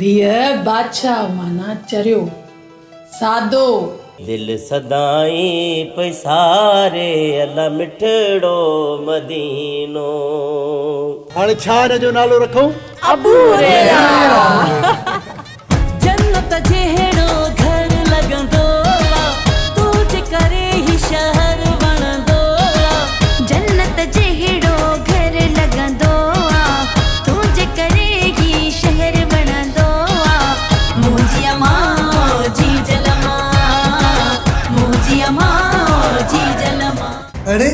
दिया बादशाह माना चरियो सादो दिल सदाई पैसारे अल्लाह मिठड़ो मदीनो। हाणे छा हिन जो नालो रखूं? अबू हुरैरा। जन्नत जहिड़ो घर लॻंदो तुझे करे ही शहर वणंदो। जन्नत जहिड़ो घर लॻंदो तुझे करे ही शहर वणंदो। मुंहिंजी अमां जी जलमा, मुंहिंजी अमां जी जलमा। अरे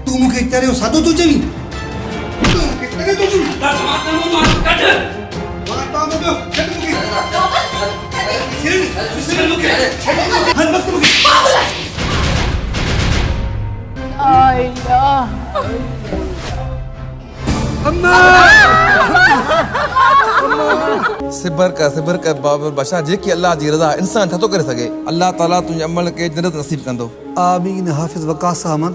तू मूंखे चरियो सादो थो चवीं? सिबर कर बाबर बादशाह जेकी अल्लाह जी रज़ा इंसान छा थो करे सघे। अल्लाह ताला तुंहिंजे अमल खे जन्नत नसीब कंदो। आमीन। हाफ़िज़ वकास अहमद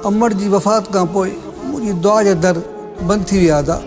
अमर जी वफ़ात खां पोइ मुंहिंजी दुआ जा दर बंदि थी विया था।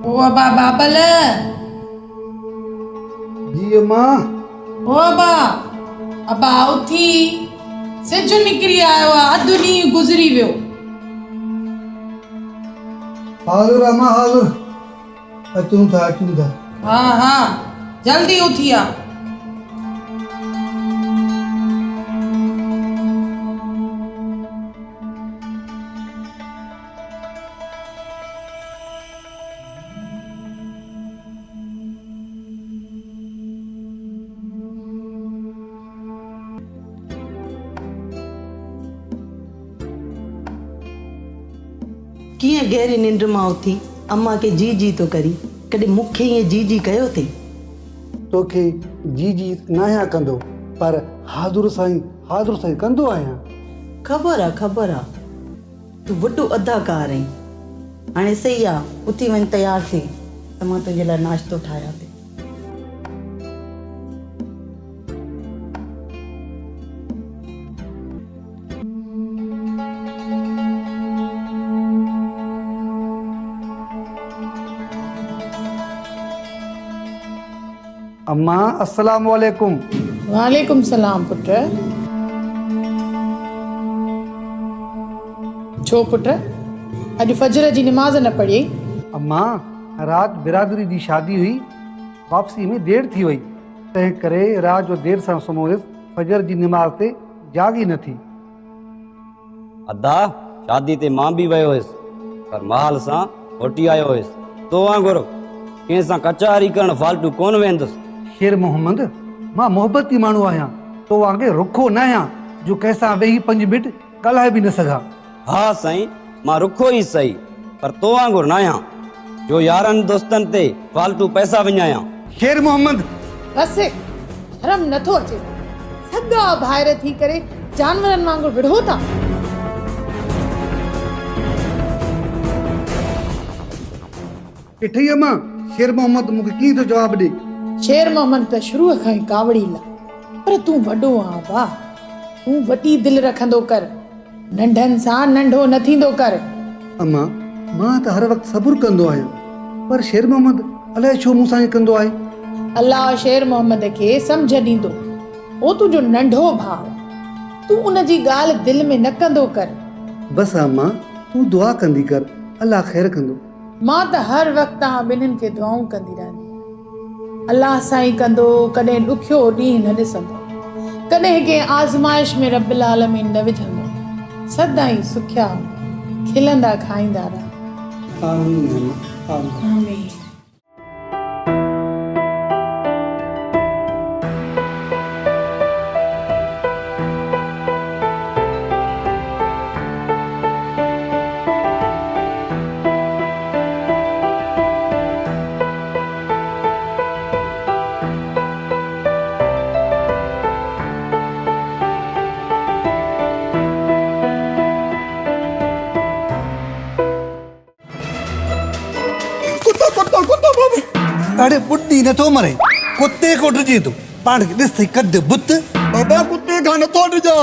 ओ अबा बाबल जी अम्मा। ओ अबा उथी सिज निकिरी आयो आहे। अधु ॾींहुं गुज़री वियो। हाज़ुर अम्मा हाज़ुर। अचूं था। हाँ जल्दी उथी आ। किए गहरी निंड मां उथी अम्मा के जी जी तो करी कदे मुखे ये जी जी कयो थे। तोखे जी जी न आहियां कंदो पर हाज़ुर साईं कंदो आहियां। खबर आ तू वड्डो अदाकार आहीं। हाणे सही आ उथी वञ तैयार थी त मां तुंहिंजे लाइ नाश्तो ठाहियां थी। अम्मा अस्सलाम वालेकुम। वालेकुम सलाम पुत्र। छो पुत्र अॼु फजर जी नमाज़ न पढ़ी? अम्मा रात बिरादरी जी शादी हुई, वापसी में देर थी वई, तंहिं करे रात जो देर सां सुम्होयसि, फजर जी नमाज़ ते जागी न थी। अदा शादी ते मां भी वयो हुयसि पर महल सां ओटी आयो हुयसि। तो वांगुरु कंहिंसां कचारी करण फालतू कोन वेंदुसि। शेर मोहम्मद मां मोहब्बती माण्हू आहियां, तो वांगे रुखो न आहियां जो कंहिंसां वेही 5 मिंट ॻाल्हाए बि न सघां। हा साईं मां रुखो ई सही पर तो वांगुरु न आहियां जो यारनि दोस्तनि ते फालतू पैसा विञायां। शेर मोहम्मद बस शर्म नथो अचे? सगा भाइर थी करे जानवरनि वांगुरु विढ़ो था। ठही अम्मा शेर मोहम्मद मूंखे कीअं थो जवाब ॾे? शेर मोहम्मद त शुरू खां ई कावड़ी ला, पर पर तूं वॾो आ बा, तूं वॾी दिलि रखंदो कर, नंढनि सां नंढो न थींदो कर। अम्मा मां त हर वक़्तु सबुरु कंदो आहियां, पर शेर मोहम्मद अलाए छो मूंसां ईअं कंदो आहे। अल्लाह शेर मोहम्मद खे सम्झ ॾींदो, उहो तुंहिंजो नंढो भाउ, तूं उन जी ॻाल्हि दिलि में न कंदो कर। बसि अम्मा तूं दुआ कंदी कर, अल्लाह ख़ैर कंदो। मां त हर वक़्तु तव्हां ॿिन्हिनि खे दुआऊं कंदी रहंदी। अल्लाह सां ई कंदो, कॾहिं ॾुखियो ॾींहुं न ॾिसंदो, कॾहिं कंहिं आज़माइश में रब्बिल आलमीन न विझंदो, सदाईं सुखिया खिलंदा खाईंदा रह। आमीन आमीन। अरे बुड्ढी न थो मरे, कुत्ते को ॾिजे थो, पाण खे ॾिस कद बुत। बाबा कुत्ते खां नथो ॾिजां,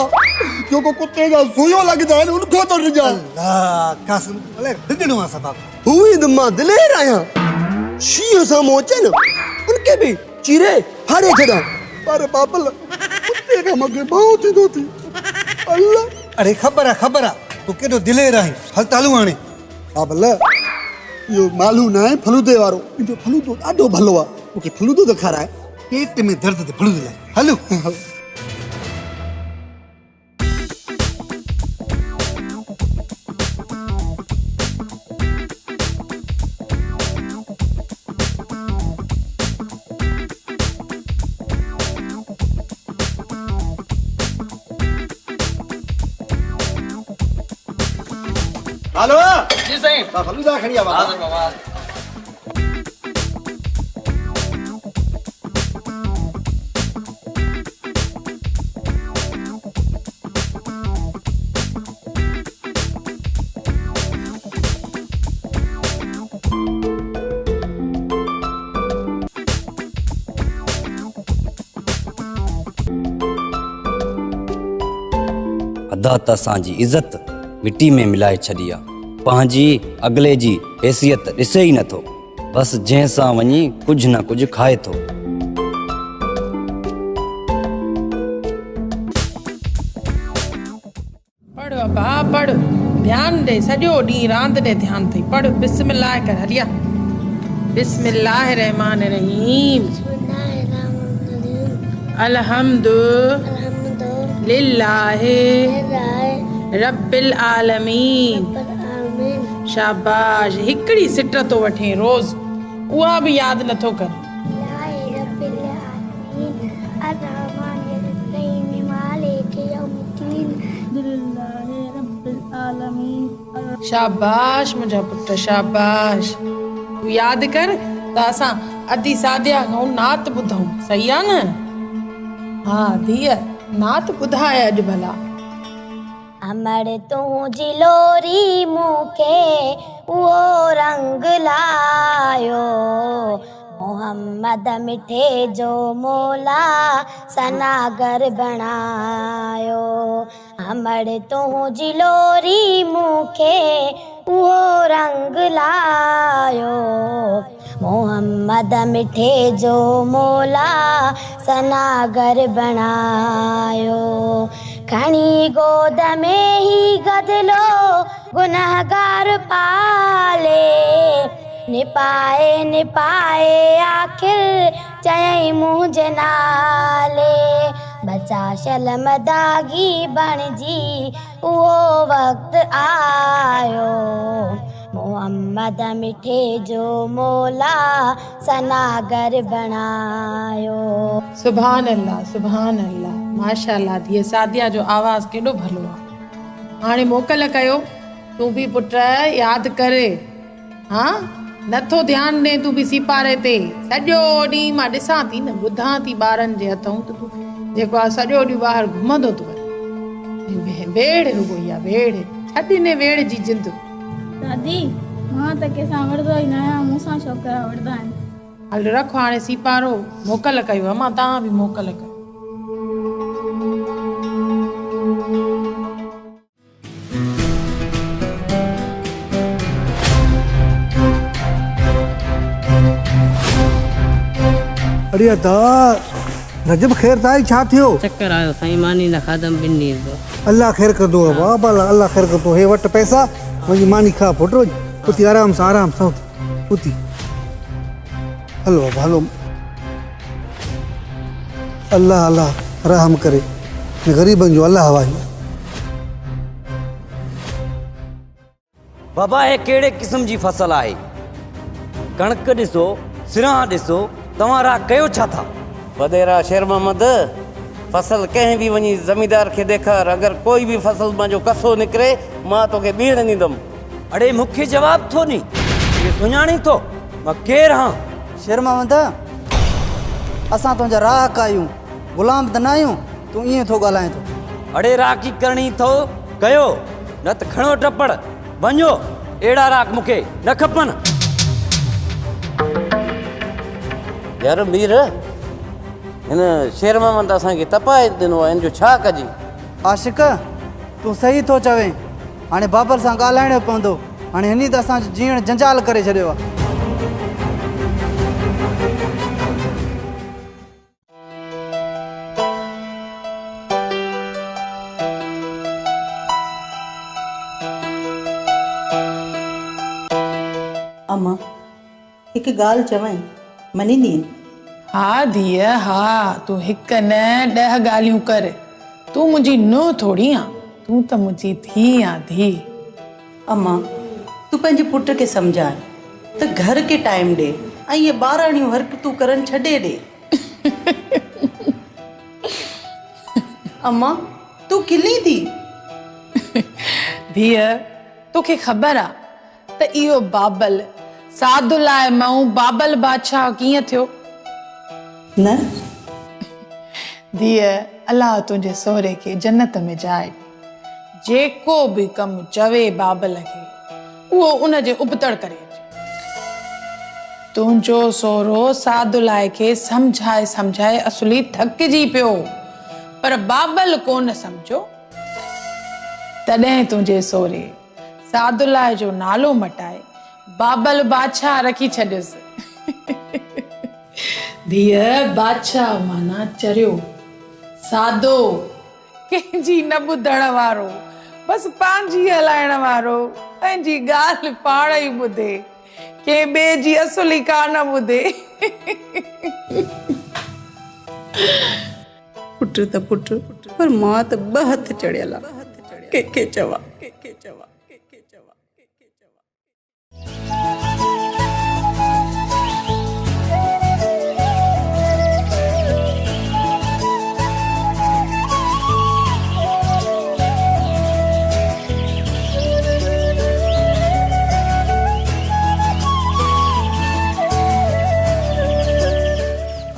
जेको कुत्ते जा सुइयो लॻंदा आहिनि उनखां थो ॾिजां। अल्लाह कासिम अलाए ॾिजणो आहे सभा। हू ई त मां दिलेर आहियां, शींहं साम्हूं अचे न उनखे बि चीरे फाड़े छॾां, पर बाबल कुत्ते खां मूंखे भाउ थींदो थी। अल्लाह अरे ख़बर आहे तूं केॾो दिलेर आहीं। हल तालू हाणे। बाबल इहो मालूम न आहे फलूदे वारो, मुंहिंजो फलूदो ॾाढो भलो आहे, मूंखे फलूदो त खाराए। पेट में दर्द ते फलूदो लाइ हलो। हेलो जी साईं, फलूदा खणी आ बाबा। अदा त असांजी इज़त मिट्टी में मिलाए छॾी आहे, पंहिंजी अॻिले जी हैसियत ॾिसे ई नथो, बसि जंहिंसां वञी कुझु न कुझु खाए थो। पढ़ बा पढ़, ध्यानु ॾे, सॼो ॾींहुं रांदि ॾे ध्यानु अथई। पढ़ बिस्मिल्लाह कर, हलिया। बिस्मिल्लाह रहमान रहीम, अलहम्दु लिल्लाहि रब्बिल आलमीन। शाबाश, हिकिड़ी सिट तो वठे रोज़, उहा बि यादि नथो कर। शाबाश मुंहिंजा पुट, शाबाश। तूं यादि कर त असां अधी सादिया खां नात ॿुधूं, सही आहे न? हा धीअ, नात ॿुधाए अॼु भला। अमर तुंहिंजी लोरी मूंखे उहो रंग लायो, मोहम्मद मिठे जो मोला सनागर बणायो। अमर तुंहिंजी लोरी मूंखे उहो रंग लायो, मोहम्मद मिठे जो मोला सनागर बणायो। खणी गोद में ही गदलो गुनहगार पाले, निपाए निपाए आखिर चयई मुंहिंजे नाले। बचा शलम दागी बणजी उहो वक़्तु आयो, मोहम्मद मिठे जो मोला सनागर बणायो। सुभान अल्लाह, सुभान अल्लाह, माशाअल्लाह। धीअ सादिया जो आवाज़ केॾो भलो आहे। हाणे मोकल कयो, तूं बि पुट यादि करे। हा नथो ध्यानु ॾे तूं बि सिपारे ते, सॼो ॾींहुं मां ॾिसां थी न, ॿुधां थी ॿारनि जे हथूं त तूं जेको आहे सॼो ॾींहुं ॿाहिरि घुमंदो थो वञे। वेड़ रुगो इहा वेड़, छॾ इन वेड़ जी जिंद। दादी मां त कंहिंसां वरंदो ई न आहियां, मूंसां छोकिरा वरंदा आहिनि। हल रखो हाणे सिपारो, मोकल कयो। अम्मा तव्हां बि मोकल कयो। अरे अदा रजब ख़ैर ताई छा थियो? चक्कर आयो साईं, मानी न खाधम ॿिनि ॾींहंनि जो। अल्लाह ख़ैर कंदो बाबा, अल्लाह ख़ैर कंदो। हे वटि पैसा वञी मानी खा पुट, उथी आराम सां उथी। हलो बाबा हलो। अल्लाह अल्लाह रहम करे, ग़रीबनि जो अल्लाह वाही। बाबा हे कहिड़े क़िस्म जी फसल आहे? कणक ॾिसो, सिरां ॾिसो, तव्हां रा कयो छा था? वॾेरा शेर मोहम्मद, फसल कंहिं बि वञी ज़मींदार खे ॾेखार, अगरि कोई बि फसल मां जो कसो निकिरे मां तोखे ॿीण ॾींदुमि। अड़े मूंखे जवाब थो नी, सुञाणी थो मां केरु हां? शेर मोहम्मद, असां तुंहिंजा राहक आहियूं, ग़ुलाम त न आहियूं। तूं ईअं थो ॻाल्हाए थो? अड़े राखी करणी थो कयो, न त खणो टपड़ वञो। अहिड़ा राख मूंखे न खपनि। यार मीर, हिन शेर मोहम्मद असांखे तपाए ॾिनो आहे, हिन जो छा कजे? आशिक़, तूं सही थो चवे। हाणे बाबर सां ॻाल्हाइणो पवंदो। हाणे हिन त असांजो जीअण जंजाल करे छॾियो आहे। अम्मा हिकु ॻाल्हि चवां, मञींदी? हा धीअ हा, तूं हिक न 10 ॻाल्हियूं कर। तूं मुंहिंजी नुंहुं थोड़ी आ, तूं त मुंहिंजी धीउ आ धी। अम्मा तूं पंहिंजे पुट खे सम्झाए त घर खे टाइम ॾे ऐं इहे ॿाराणियूं हरकतूं करण छॾे ॾे। अम्मा तूं खिली थी? धीअ, तोखे ख़बर आ त इहो बाबल सादुल्लाह मां बाबल बादशाह कीअं थियो? न धीअ, अल्लाह तुंहिंजे सोहरे खे जन्नत में जाइ। जेको बि कमु चवे बाबल खे, उहो उनजे उबतड़ करे अचे। तुंहिंजो सोहरो सादुल्लाह खे समझाए समझाए असली थकिजी पियो, पर बाबल कोन समझो। तॾहिं तुंहिंजे सोहरे सादुल्लाह जो नालो मटाए बाबल बादशाह रखी छॾियुसि। धीअ, बादशाह माना चरियो, सादो, कंहिंजी न ॿुधण वारो, बसि पंहिंजी हलाइण वारो, पंहिंजी ॻाल्हि पाण ई ॿुधे, कंहिं ॿिए जी असुली कान ॿुधे। पुट त पुट, पर मां त 2 हथ चढ़ियल आहे। कंहिंखे चवां?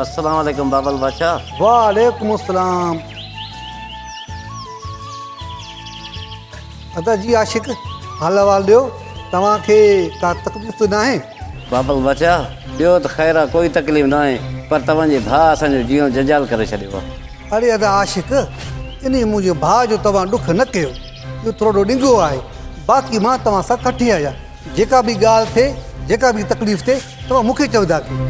अस्सलाम वालेकुम बाबल बादशाह। वालेकुम अस्सलाम। अदा जी आशिक, हाल अहवाल ॾियो। तव्हांखे का तकलीफ़ त न आहे? बाबल बादशाह, ॿियो त ख़ैर आहे, कोई तकलीफ़ न आहे, पर तव्हांजे भाउ असांजो जीवन जंजाल करे छॾियो आहे। अरे अदा आशिक, इन मुंहिंजे भाउ जो तव्हां ॾुख न कयो, इहो थोरो ॾिघो आहे। बाक़ी मां तव्हां सां कठी आहियां। जेका बि ॻाल्हि थिए, जेका बि तकलीफ़ थिए, तव्हां मूंखे चवंदा कयो।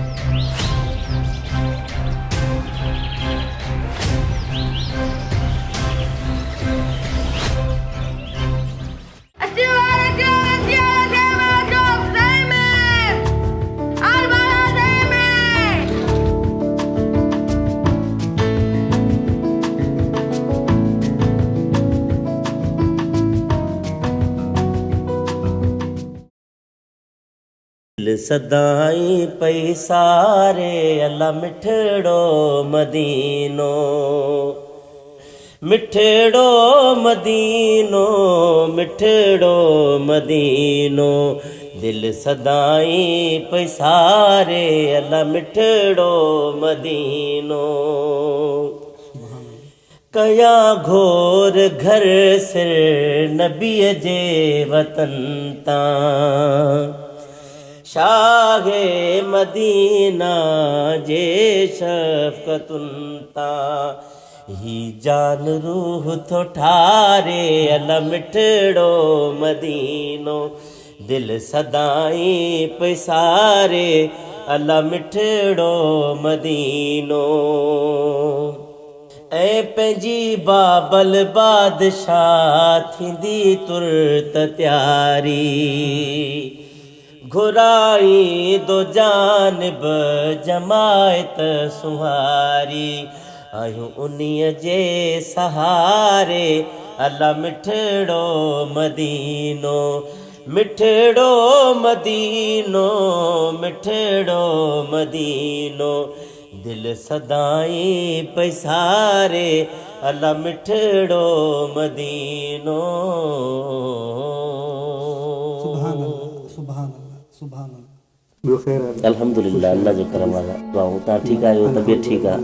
दिल सदाई पई सारे अल्लाह मिठड़ो मदीनो, मिठड़ो मदीनो, मिठड़ो मदीनो। दिल सदाई पई सारे अल्लाह मिठड़ो मदीनो। कया घोर घर सिर नबीअ जे वतन तां, शाहे मदीना जे शफ़क़तुन तां। ही जान रूह थो ठारे अल्लाह मिठड़ो मदीनो। दिल सदाई पई सारे अल्लाह मिठड़ो मदीनो ऐं पंहिंजी बाबल बादशाह थींदी तुरत तयारी घुराई दो जानिब जमायत सुहारी आयूं उन्हीअ जे सहारे अल्लाह मिठड़ो मदीनो मिठड़ो मदीनो मिठड़ो मदीनो दिल सदाई पैसारे अल्लाह मिठड़ो मदीनो अल्हम्दुलिल्लाह अल्लाह जो करम आहे दुआऊं तव्हां ठीकु आहियो तबियत ठीकु आहे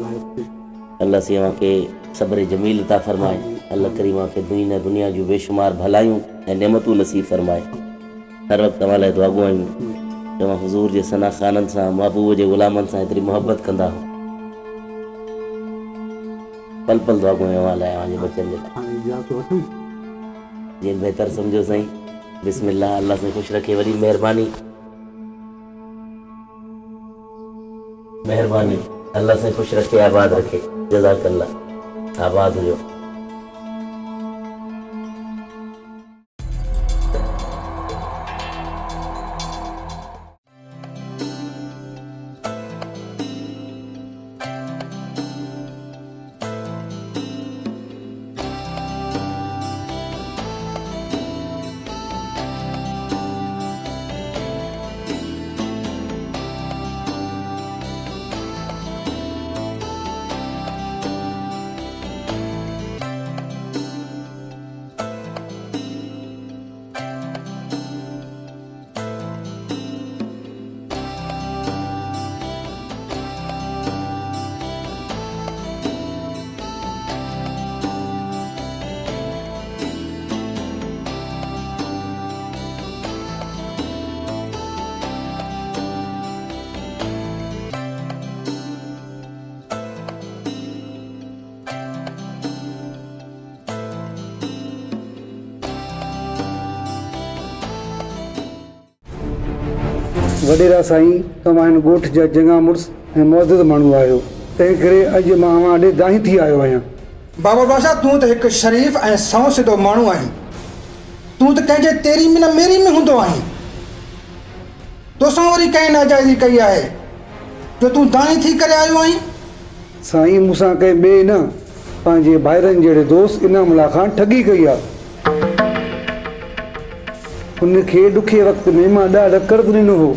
अल्लाह सेवा के सब्र जमील अता फरमाए अल्लाह करीमा के दुनिया जूं बेशुमार भलायूं ऐं नेमतूं नसीब फरमाए हर वक़्तु तव्हां लाइ दुआ आहियूं तव्हां हुज़ूर जे सना ख़ाननि सां महबूब जे ग़ुलामनि सां एतिरी मोहबत कंदा हो पल पल दुआ तव्हां लाइ तव्हांजे बचनि जे लाइ जीअं बहितर सम्झो साईं बिस्मिल्लाह अल्लाह से ख़ुशि रखे वॾी महिरबानी अल्लाह से खुश रखे आबाद रखे जज़ाकल्लाह आबाद हुजो वॾेरा साईं तव्हां हिन ॻोठ जा चङा मुड़ुस ऐं मौजूदु माण्हू आहियो तंहिं करे अॼु मां अव्हां ॾे दाही थी आयो आहियां बाबा बादशाह तूं त हिकु शरीफ़ ऐं सौ सिधो माण्हू आहीं तूं त कंहिंजे तेरी में न मेरी में हूंदो आहीं तोसां वरी कंहिं नाजाइज़ी कई आहे जो तूं दाही थी करे आयो आहीं साईं मूंसां कंहिं ॿिए न पंहिंजे भाइरनि जहिड़े दोस्त इनामुल्ला खां ठगी कई आहे उनखे ॾुखे वक़्त में मां ॾाढा कर्ज़ ॾिनो हो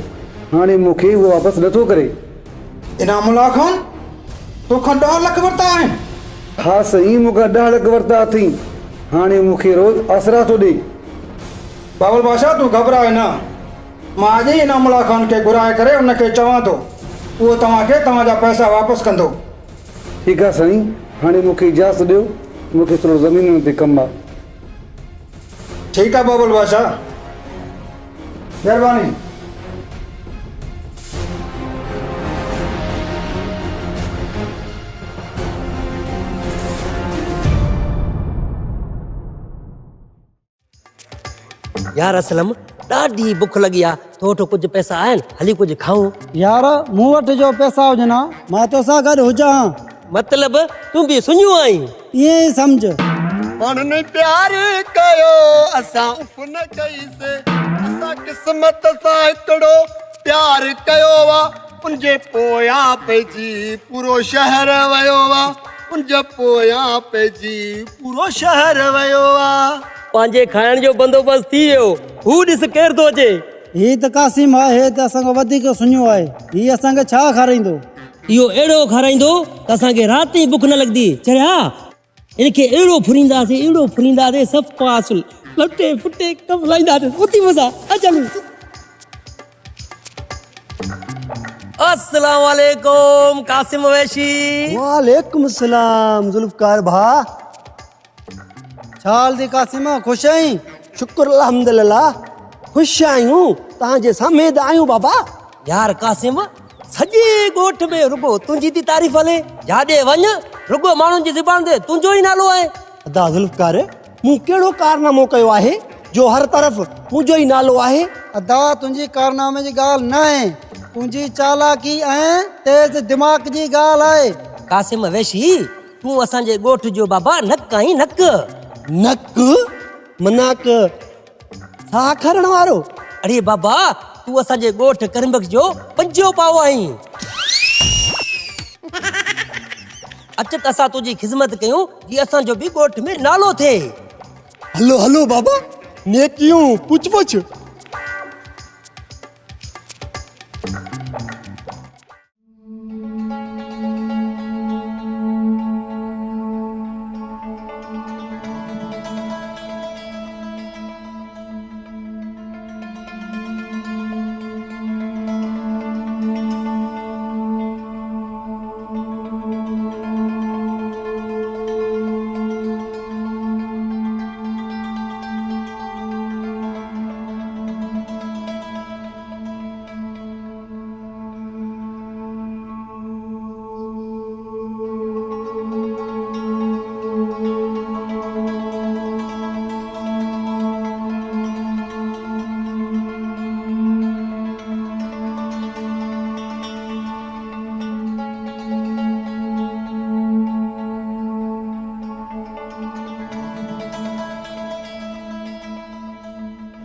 हाणे मूंखे उहो वापसि नथो करे इनामुल्ला खान तोखां 10 लख वरिता आहिनि हा साईं मूंखां 10 लख वरिता अथई हाणे मूंखे रोज़ आसरा थो ॾे बाबुल बादशाह तूं घबराए न मां अॼु ई इनामुल्ला खान खे घुराए करे उनखे चवां थो उहो तव्हांखे तव्हांजा पैसा वापसि कंदो ठीकु आहे साईं हाणे मूंखे इजाज़त ॾियो मूंखे थोरो ज़मीनुनि ते कमु आहे ठीकु आहे बाबुल बादशाह महिरबानी यार असलम ॾाढी बुख लगी आहे तो वटि कुछ पैसा आहिनि हली कुछ खाऊं यार मूं वटि जो पैसा हुजनि मां तोसां गॾु हुजां मतलब तूं भी सुञो आई ये समझ माण्हुनि प्यार कयो असां उफ न कईसे असां किस्मत सां हिकिड़ो प्यार कयो वा उनजे पोयां पइजी पूरो शहर वियो वा उनजे पोयां पइजी पूरो शहर वियो वा पंहिंजे खाइण जो बंदोबस्त थी वियो हू ॾिस केरु थो अचे ही त कासिम आहे हे त असांखां वधीक सुञो आहे ही असांखे छा खाराईंदो इहो अहिड़ो खाराईंदो त असांखे राति ई बुख न लॻंदी चढ़िया इनखे अहिड़ो फुरींदासीं सभु पासुल लटे फुटे कमु लाईंदासीं उथी मज़ा अचनि अस्सलाम वालेकुम कासिम वैशी वालेकुम सलाम जुल्फकार भा छा हाल थी कासिम ख़ुशि आहीं शुक्र अल्हम्दुलिल्लाह ख़ुशि आहियूं तव्हांजे समेत आहियूं बाबा यार कासिम सॼे ॻोठ में रुगो तुंहिंजी थी तारीफ़ हले जाॾे वञ रुगो माण्हुनि जी ज़ुबान ते तुंहिंजो ई नालो आहे अदा जुल्फकार मूं कहिड़ो कारनामो कयो आहे जो हर तरफ़ मुंहिंजो ई नालो आहे अदा तुंहिंजी कारनामे जी ॻाल्हि न आहे, तुंहिंजी चालाकी ऐं तेज़ दिमाग़ जी ॻाल्हि आहे। कासिम वैशी, तूं असांजे ॻोठ जो बाबा नक आहीं, नक नक मनाक छा खरण वारो? अरे बाबा, तूं असांजे ॻोठ करमबख्श जो पंजो पाव आहीं। अच त असां तुंहिंजी ख़िदमत कयूं जी असांजो बि ॻोठ में नालो थिए। हलो हलो बाबा, नेकियूं पुछ पुछ।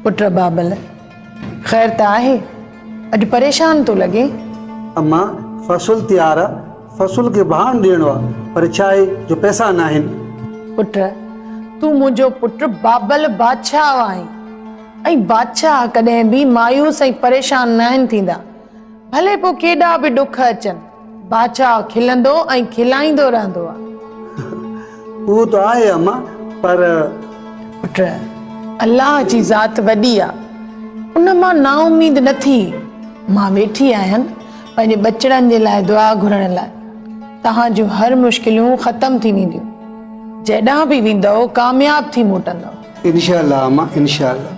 पुट बाबल, ख़ैर त आहे? अॼु परेशान तो लगे? अम्मा फसल तैयार आहे, फसल के बहान ॾियणो आहे, पर छा आहे जो पैसा न आहिनि। पुट, तूं मुंहिंजो पुट बाबल बादशाह आहीं, ऐं बादशाह कॾहिं बि मायूस ऐं परेशान न आहिनि थींदा। भले पोइ केॾा बि ॾुख अचनि, बादशाह खिलंदो ऐं खिलाईंदो रहंदो आहे। उहो त आहे अम्मा, पर पुट, अल्लाह जी ज़ात वॾी आहे, उन मां नाउमीद न थी। मां वेठी आहियां पंहिंजे बचड़नि जे लाइ दुआ घुरण लाइ। तव्हां जूं हर मुश्किलूं ख़तम थी वेंदियूं, जेॾां बि वेंदव कामयाब थी मोटंदव। इंशाअल्लाह अम्मा, इंशाअल्लाह।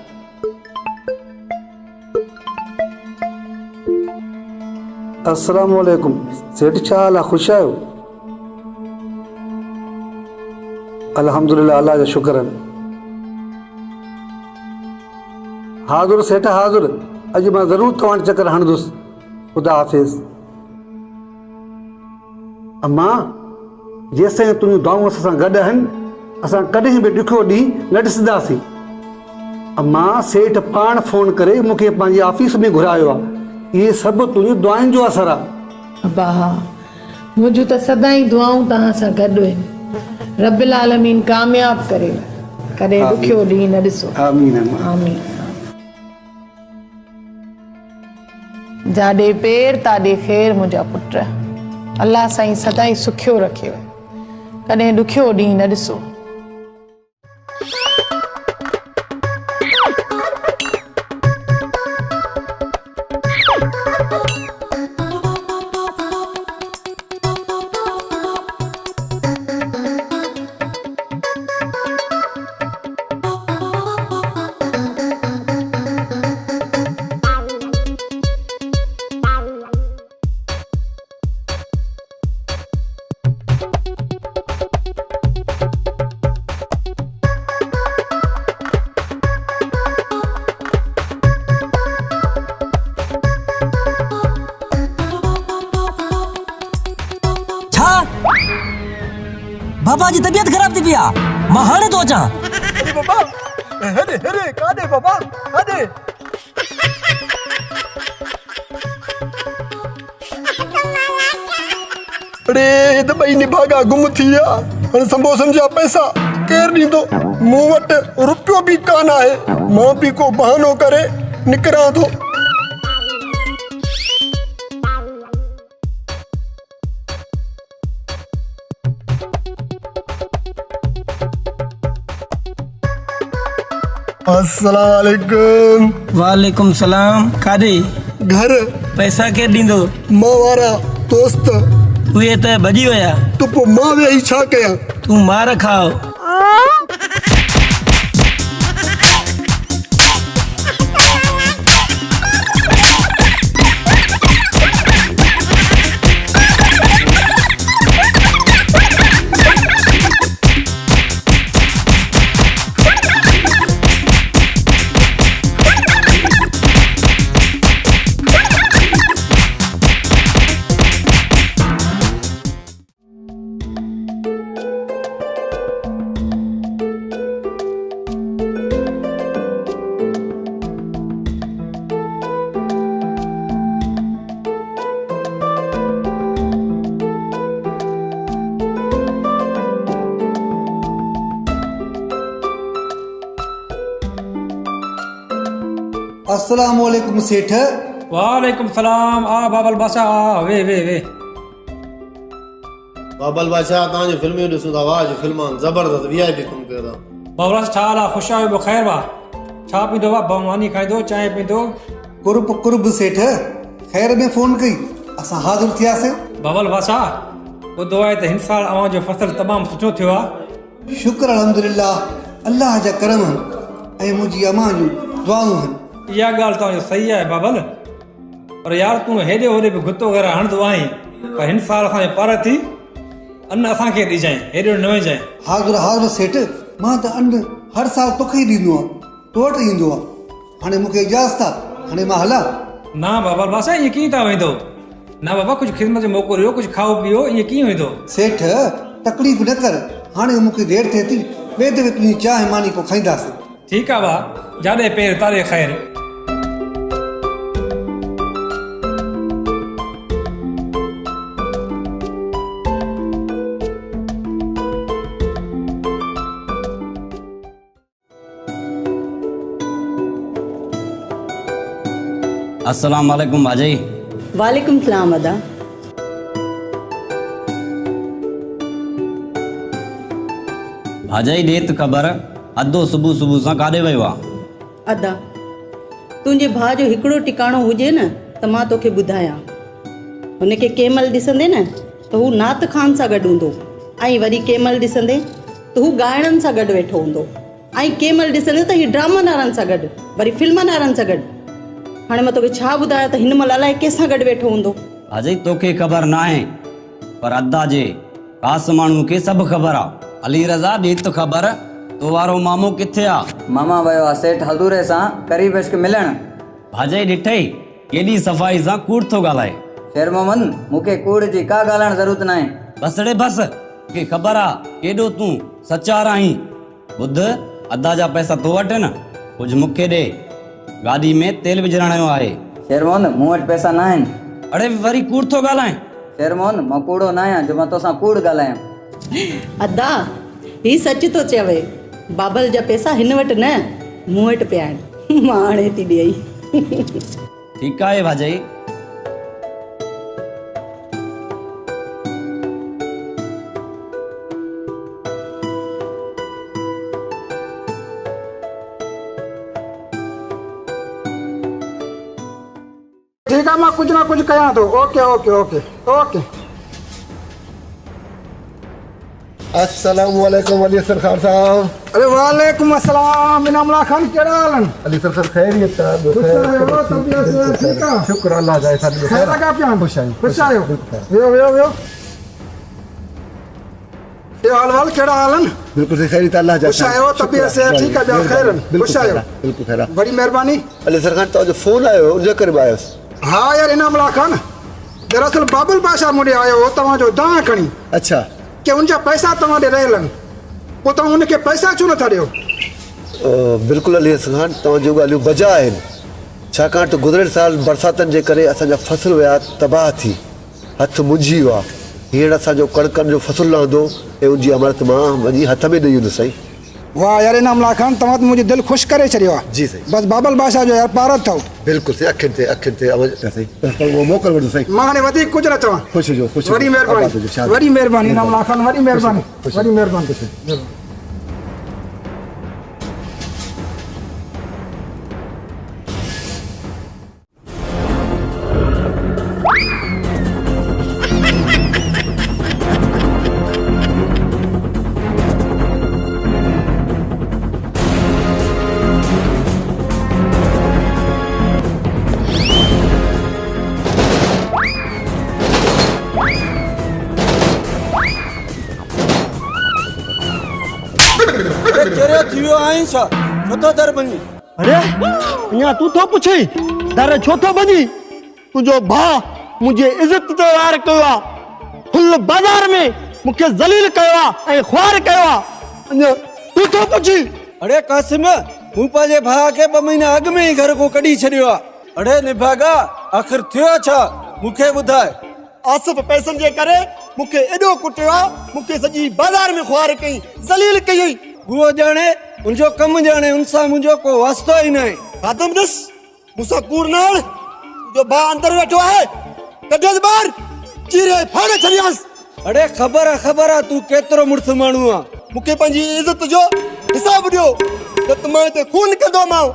अस्सलाम वालेकुम। सेठ छा हाल आहे? ख़ुशि आहियो? अल्हम्दुलिल्लाह, अल्लाह जा शुक्र आहिनि। हाज़ुर सेठ हाज़ुर, अॼु मां ज़रूरु तव्हां चकर हणंदुसि। ख़ुदा हाफ़िज़। अम्मा, जेसिताईं तुंहिंजूं दुआऊं असां सां गॾु आहिनि, असां कॾहिं बि ॾुखियो ॾींहुं न ॾिसंदासीं। अम्मा, सेठ पाण फ़ोन करे मूंखे पंहिंजी ऑफिस में घुरायो आहे। इहे सभु तुंहिंजी दुआउनि जो असरु आहे। अब्बा, मुंहिंजूं त सदाईं दुआऊं तव्हां सां गॾु आहिनि। रब्बिल आलमीन कामयाब करे, कॾहिं ॾुखियो ॾींहुं न ॾिसो। आमीन अम्मा। आमीन। जाॾे पेर ताॾे ख़ैर मुंहिंजा पुट। अल्लाह साईं सदाईं सुखियो रखे, कॾहिं ॾुखियो ॾींहुं न ॾिसो। बाबा जी तबीयत खराब थी पिया, मां हाणे तो अचां। अरे बाबा, हेरे हेरे काॾे बाबा, काॾे? अरे त ॿई निभागा गुम थी विया। हाणे संबोसनि जा पैसा केरु ॾींदो? मूं वटि रुपियो बि कान आहे। मां बि को बहानो करे निकिरां थो। अस्सलाम वालेकुम। वालेकुम सलाम। काॾे? घर। पैसा केरु ॾींदो? मां वारा दोस्त। उहे त भॼी विया। त पोइ मां वेही छा कयां? तूं मार खाओ। अस्सलाम वालेकुम सेठ। वालेकुम सलाम। आ बाबल बादशाह आ वे वे वे। बाबल बादशाह तव्हांजो फिल्मियूं ॾिसूं था, वाह जो फिल्म ज़बरदस्त VIP कमु कयो था। बाबल छा हाल आहे? ख़ुशि आहियो? ख़ैर बा? छा पींदो आहे? बमानी खाईंदो, चांहि पींदो? कुर्ब कुर्ब सेठ, ख़ैर में फ़ोन कई, असां हाज़िर थियासीं। बाबल बादशाह ॿुधो आहे त हिन साल अव्हां जो फसल तमामु सुठो थियो आहे। शुक्र अल्हम्दुलिल्लाह, अल्लाह जा करम आहिनि ऐं मुंहिंजी अमां जूं दुआऊं आहिनि। इहा ॻाल्हि तव्हांजो सही आहे बाबल, पर यार तूं हेॾे होॾे बि गुतो वग़ैरह हणंदो आहीं, पर हिन साल असांजे पार थी अन्न असांखे ॾिजांइ, हेॾो न वञजांइ। हाज़िर हाज़िर सेठ, मां त अन्न हर साल तोखे ई ॾींदो आहियां, तो वटि ईंदो आहे। हाणे मूंखे इजाज़त आहे, हाणे मां हलां? ना बाबल बादशाह, ईअं कीअं था वेंदो? ना बाबा, कुझु ख़िदमत जो मौक़ो ॾियो, कुझु खाओ पीओ, ईअं कीअं वेंदो? सेठ तकलीफ़ न कर, हाणे मूंखे देरि थिए थी, ॿिए दफ़े तुंहिंजी चांहि मानी पोइ खाईंदासीं। ठीकु आहे भाउ, जाॾे पेर तारे ख़ैर। अस्सलाम वालेकुम भाजी। वालेकुम सलाम अदा। भाजाई ॾे त ख़बर, अधो सुबुह सुबुह सां काॾे वियो आहे? अदा, तुंहिंजे भाउ जो हिकिड़ो टिकाणो हुजे न त मां तोखे ॿुधायां। हुनखे कंहिं महिल ॾिसंदे न त हू नात ख़ान सां गॾु हूंदो, ऐं वरी कंहिं महिल ॾिसंदे त हू ॻाइणनि सां गॾु वेठो हूंदो, ऐं कंहिं महिल ॾिसंदे त हीउ ड्रामा नारनि सां गॾु, वरी फिल्म नारनि सां गॾु। हाणे मां तोखे छा ॿुधायां त हिन महिल अलाए कंहिंसां गॾु वेठो हूंदो। भाजाई तोखे ख़बर न आहे, पर अदा जे ख़ासि माण्हू खे सभु ख़बर आहे। अली रज़ा ॾे त ख़बर, तो वारो मामो किथे आहे? मामा वियो आहे सेठ हज़ूरे सां करीब इश्क मिलण। भाजाई ॾिठई केॾी सफ़ाई सां कूड़ थो ॻाल्हाए। शेर मोहम्मद, मूंखे कूड़ जी का ॻाल्हाइण ज़रूरत न आहे। बस रे बस, मूंखे ख़बर आहे केॾो तूं सचार आहीं। ॿुध, अदा जा पैसा तो वटि न, कुझु मूंखे ॾे, गाॾी में तेल विझराइणो आहे। शेर मोहम्मद, मूं वटि पैसा न आहिनि। अड़े वरी कूड़ थो ॻाल्हाए। शेर मोहम्मद, मां कूड़ो न आहियां जो मां तोसां कूड़ ॻाल्हायां। अदा, ही सच थो चवे, बाबल जा पैसा हिन वटि न मूं वटि पिया आहिनि, मां हाणे थी ॾेई। ठीकु आहे भाजाई। ठीक है, मैं कुछ ना कुछ कया तो। Okay okay okay okay. अस्सलाम वालेकुम अली सरकार साहब। अरे वालेकुम अस्सलाम, इनामुल्लाह खान केड़ा हाल? अली सरकार खैरियत है? ठीक है, शुक्र अल्लाह का। ऐसा खैर लगा पिया? खुश आयो, खुश आयो। यो यो यो ये हाल केड़ा हालन? बिल्कुल से खैरियत अल्लाह जा। खुश आयो, तबीयत से ठीक है? बिया खैरन, खुश आयो, बिल्कुल खैर। बड़ी मेहरबानी। अली सरकार तो जो फोन आयो उनजे करे आयोस। हाँ यार इनामुल्लाह खान, दरअसल बाबुल बादशाह मुझे आयो हो तव्हां जो दां खणी। अच्छा, कि उनजा पैसा तव्हां ॾे रहियलनि, पोइ तव्हां उनखे पैसा छो नथा ॾियो? बिल्कुल अली सरकार, तव्हां जो ॻाल्हियूं बजा आहिनि, छाकाणि त गुज़िरियल साल बरसातनि जे करे असांजा फसल हुया तबाह थी, हथ मुंझी वियो आहे। हींअर असांजो कणकनि जो फसल रहंदो ऐं उनजी अमरत मां वञी हथ में ॾेई ईंदुसि। साईं वाह यार इनामुल्लाह खान, तव्हां त मुंहिंजी दिलि ख़ुशि करे छॾियो आहे। जी साईं। बसि बाबल बादशाह जो यार पार अथव। बिल्कुल से अखियुनि ते वो मोकल वठो साईं। मां हाणे वधीक कुझु न चवां। ख़ुशि हुजो, ख़ुशि। वॾी महिरबानी, वॾी महिरबानी इनामुल्लाह खान, वॾी महिरबानी, वॾी महिरबानी। अरे यहाँ तू तो पुछे दर छो तो बनी? तुझो भा मुझे इज्जत तो वार कयो, फुल बाजार में मुझे जलील कयो ए ख्वार कयो, तू तो पुछी? अरे कासिम, मु पाजे भा के 2 महीना अग में ही घर को कड़ी छड़ियो। अरे निभागा, आखिर थियो छा मुखे बुधाए? आसिफ पैसन जे करे मुखे एडो कुटियो, मुखे सजी बाजार में ख्वार कई, जलील कई। वो जाने, उनजो कम जाने, उनसा मुझो को वास्तो ही नहीं। खादम दस मुसा कूड़ नाल जो भा अंदर बैठो है कढे बाहर चीरे फाड़े छरियास। अरे खबर है तू केतरो मुर्स मानू आ मुके पंजी इज्जत जो हिसाब दियो त तुम्हारे ते खून कदो माओ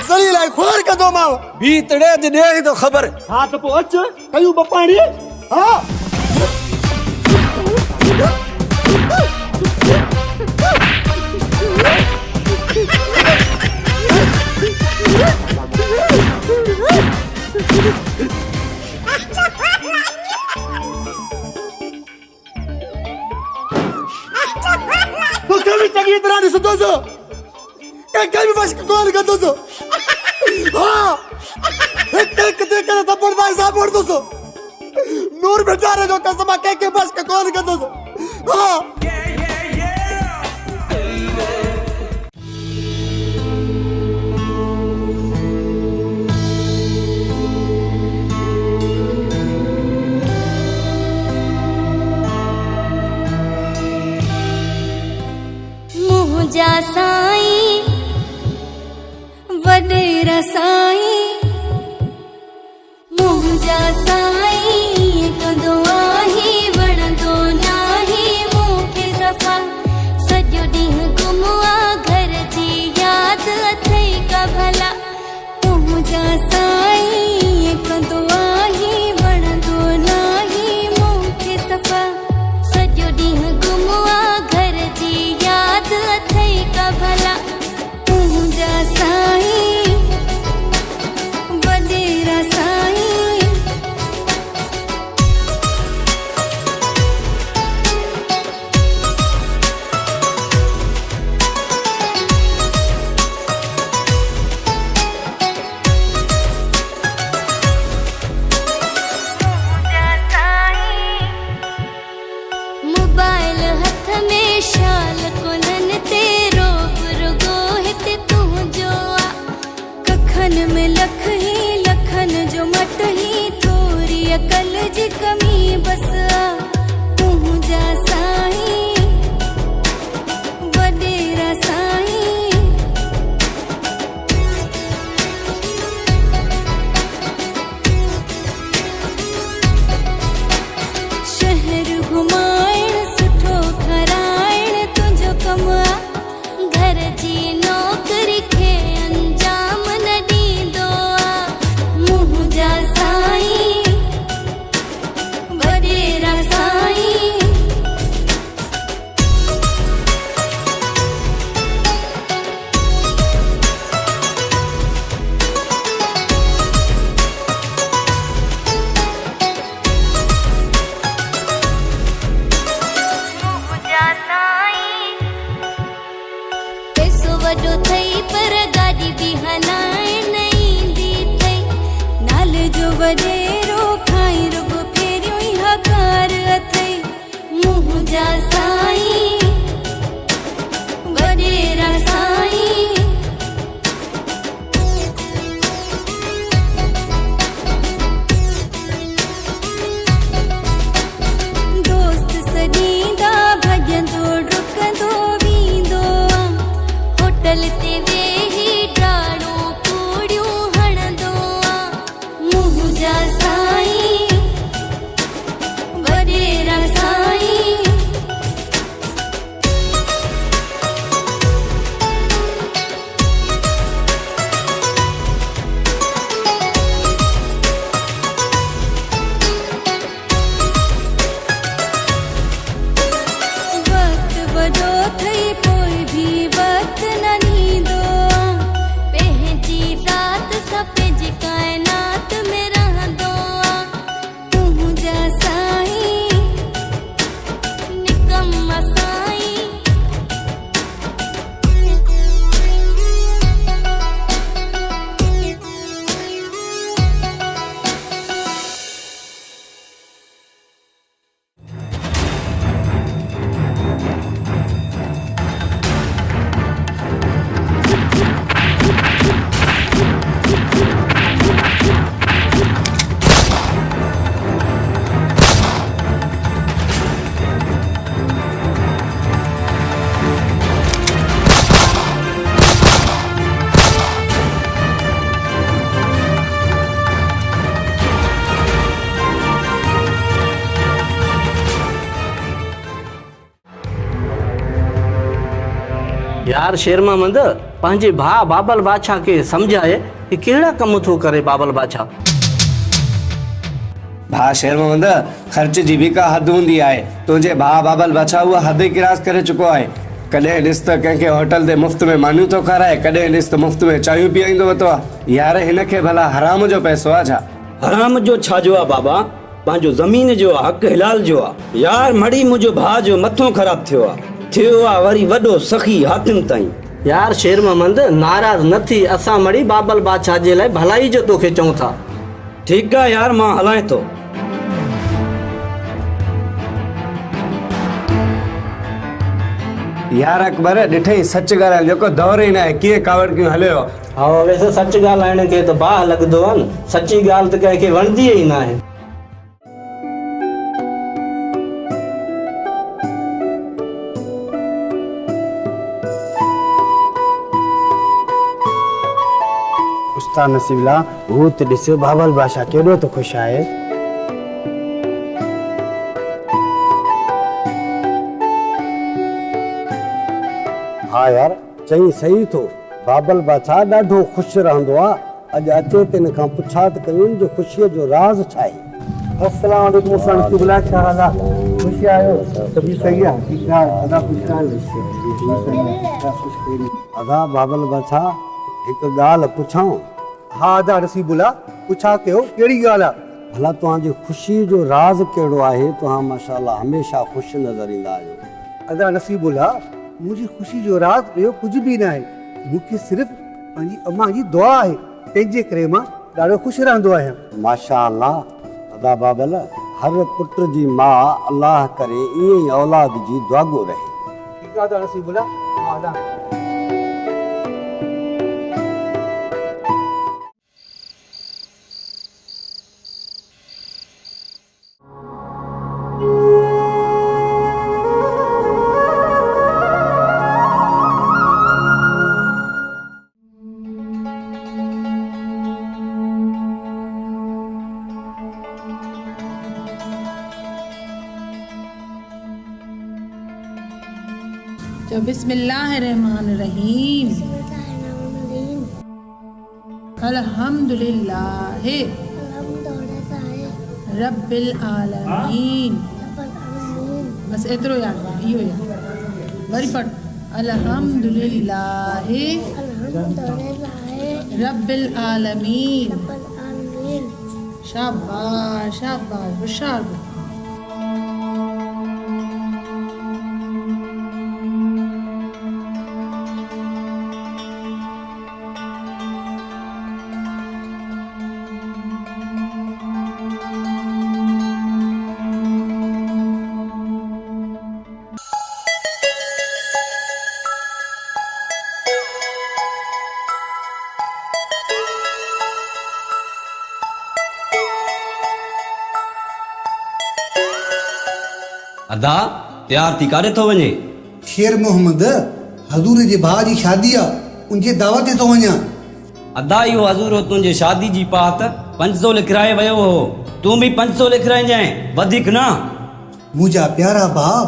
जलील है खोर कदो माओ भी तड़े जे दे तो खबर। हां तो पो अच कयू बपाणी हां तो कभी चंगी तरह नहीं सुतो सो कभी बस कौन कर दो सो हाँ एक दे कर तब पड़ता है साहब पड़ दो सो नूर बेचारे जो कसमा के बस कौन कर दो सो हाँ जा साईं वडेरा साईं मुंहिंजा साईं कदो आही वणंदो नाही मूंखे सफ़ा सॼो ॾींहुं गुम आ घर जी यादि अथई का भला मुंहिंजा साईं कदो आही वणंदो नाही मूंखे सफ़ा सॼो ॾींहुं गुम आ घर जी यादि अथई का भला मुंहिंजा साईं वडेरा साईं। मोबाइल हथ में शाल कोनन ते रोग रुगो हिते तुंहिंजो आ कखन में लख ही लखन जो मट ही थोरी अकल जी कमी बस आ तुंहिंजा साईं वडेरा साईं। शहर घुमाइण सुठो खराइण तुंहिंजो कमु आ घर जी नौकरी खे अंजाम न ॾींदो आ मुंहिंजा साईं वडेरा साईं। मुंहिंजा साईं पैसो वॾो थई पर गाॾी बि हलाइण न ईंदी थई नाल जो वॾेरो खाई रुगो फेरियो ई हकार अथई मुंहिंजा साईं वडेरा साईं। दोस्त सॾींदा भॼंदो डुकंदो वेंदो आ होटल ते वेही डाड़ो पूड़ियूं हणंदो आ मुंहिंजा साईं वडेरा साईं। यार शेर मोहम्मद पंहिंजे भाउ बाबल बादशाह खे सम्झाए कि कहिड़ा कम थो करे बाबल बादशाह। भा शेर मोहम्मद ख़र्च जी भी का हद हूंदी आहे। तुंहिंजे भाउ बाबल बादशाह उहा हद ई क्रॉस करे चुको आहे। कॾहिं ॾिस त कंहिंखे होटल ते मुफ़्त में मानियूं थो खाराए, कॾहिं ॾिस त मुफ़्त में चांहियूं पीआईंदो वरितो आहे। यार हिनखे भला हराम जो पैसो आहे छा? हराम जो छा जो आहे बाबा, पंहिंजो ज़मीन जो आहे, हक़ हिलाल जो आहे। यार मड़ी मुंहिंजो भाउ जो मथो ख़राब थियो आहे वरी वॾो सखी हाकिम ताईं। यार शेर मोहम्मद नाराज़ न थी, असां मड़ी बाबल बादशाह जे लाइ भलाई जो तोखे चऊं था। ठीकु आहे यार, मां हलाए थो। यार अकबर ॾिठई सच ॻाल्हाए, जेको दौर ई न आहे कीअं कावड़ कियूं हलियो। हा वैसे सच ॻाल्हाइण खे त बाह लॻंदो आहे न, सची ॻाल्हि त कंहिंखे वणंदी ई न आहे। उस्ताद नसीबला हू त ॾिस बाबल बादशाह केॾो त ख़ुशि आहे। हाँ यार चई सही थो, बाबल बादशाह ॾाढो ख़ुशि रहंदो आहे। अॼु अचे त हिन खां पुछा त कयूं जो ख़ुशीअ जो राज़ छा आहे। अस्सलाम वालेकुम उस्ताद नसीबला, छा हाल आहे? ख़ुशि आहियो? सभु सही आहे? ठीकु आहे अदा ख़ुशि अदा बाबल बादशाह हिकु ॻाल्हि पुछां? हा अदा नसीबुल्ला पुछा कयो, कहिड़ी ॻाल्हि आहे? भला तव्हांजी ख़ुशी जो राज़ कहिड़ो आहे? तव्हां माशाअल्लाह हमेशह ख़ुशि नज़र ईंदा आहियो। अदा नसीबुल्ला मुंहिंजी ख़ुशी जो राज़ ॿियो कुझु बि न आहे, मूंखे सिर्फ़ु पंहिंजी अम्मा जी दुआ आहे, तंहिंजे करे मां ॾाढो ख़ुशि रहंदो आहियां। माशाअल्लाह अदा बाबल, हर पुट जी माउ अल्लाह करे ईअं ई औलाद जी दुआगो रहे। ठीकु आहे अदा नसीबुल्ला। हा अदा जो बिस्मिल्लाहिर्रहमानिर्रहीम अल्हम्दुलिल्लाह रब्बिल आलमीन। बस एतिरो याद आहे, इहो याद वरी पढ़ अल्हम्दुलिल्लाह रब्बिल आलमीन। शाबाश शाबाश होशियार। अदा तैयार थी काॾे थो वञे? शेर मोहम्मद हज़ूर जे भाउ जी शादी आहे, उनजे दावत ते थो वञा। अदा इहो हज़ूर तुंहिंजे शादी जी पात 500 लिखाए वियो हो, तूं बि 500 लिखाइजांइ, वधीक न। मुंहिंजा प्यारा भाउ,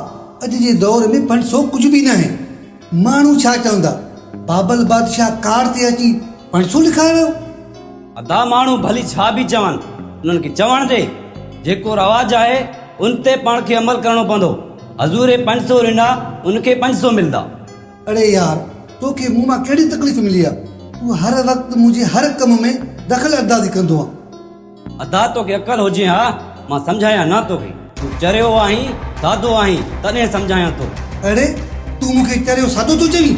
अॼु जे दौर में 500 कुझु बि न आहे। माण्हू छा चवंदा, बाबल बादशाह कार ते अची 500 लिखाए वियो। अदा माण्हू भली छा बि चवनि, उन्हनि खे चवण दे, जेको रवाज आहे उन ते पाण खे अमल करणो पवंदो। हज़ूर 500 ॾिना, उनखे 500 मिलंदा। अरे यार तोखे मूं मां कहिड़ी तकलीफ़ मिली आहे? तूं हर वक़्तु मुंहिंजे हर कम में दख़ल अंदाज़ी कंदो आहे। अदा तोखे अकल हुजे हा, मां सम्झायां न तोखे। तूं चरियो आहीं, सादो आहीं, तॾहिं सम्झायां थो। अरे तूं मूंखे चरियो सादो थो चवीं?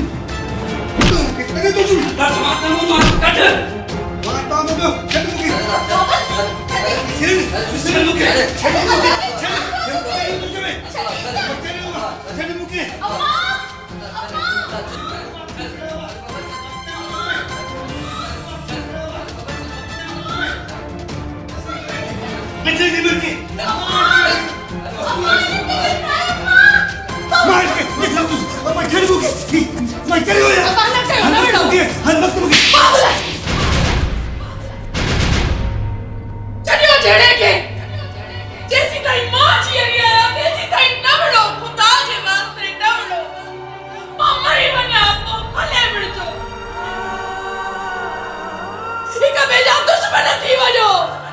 मां मरी वञा पोइ दुश्मन थी वजो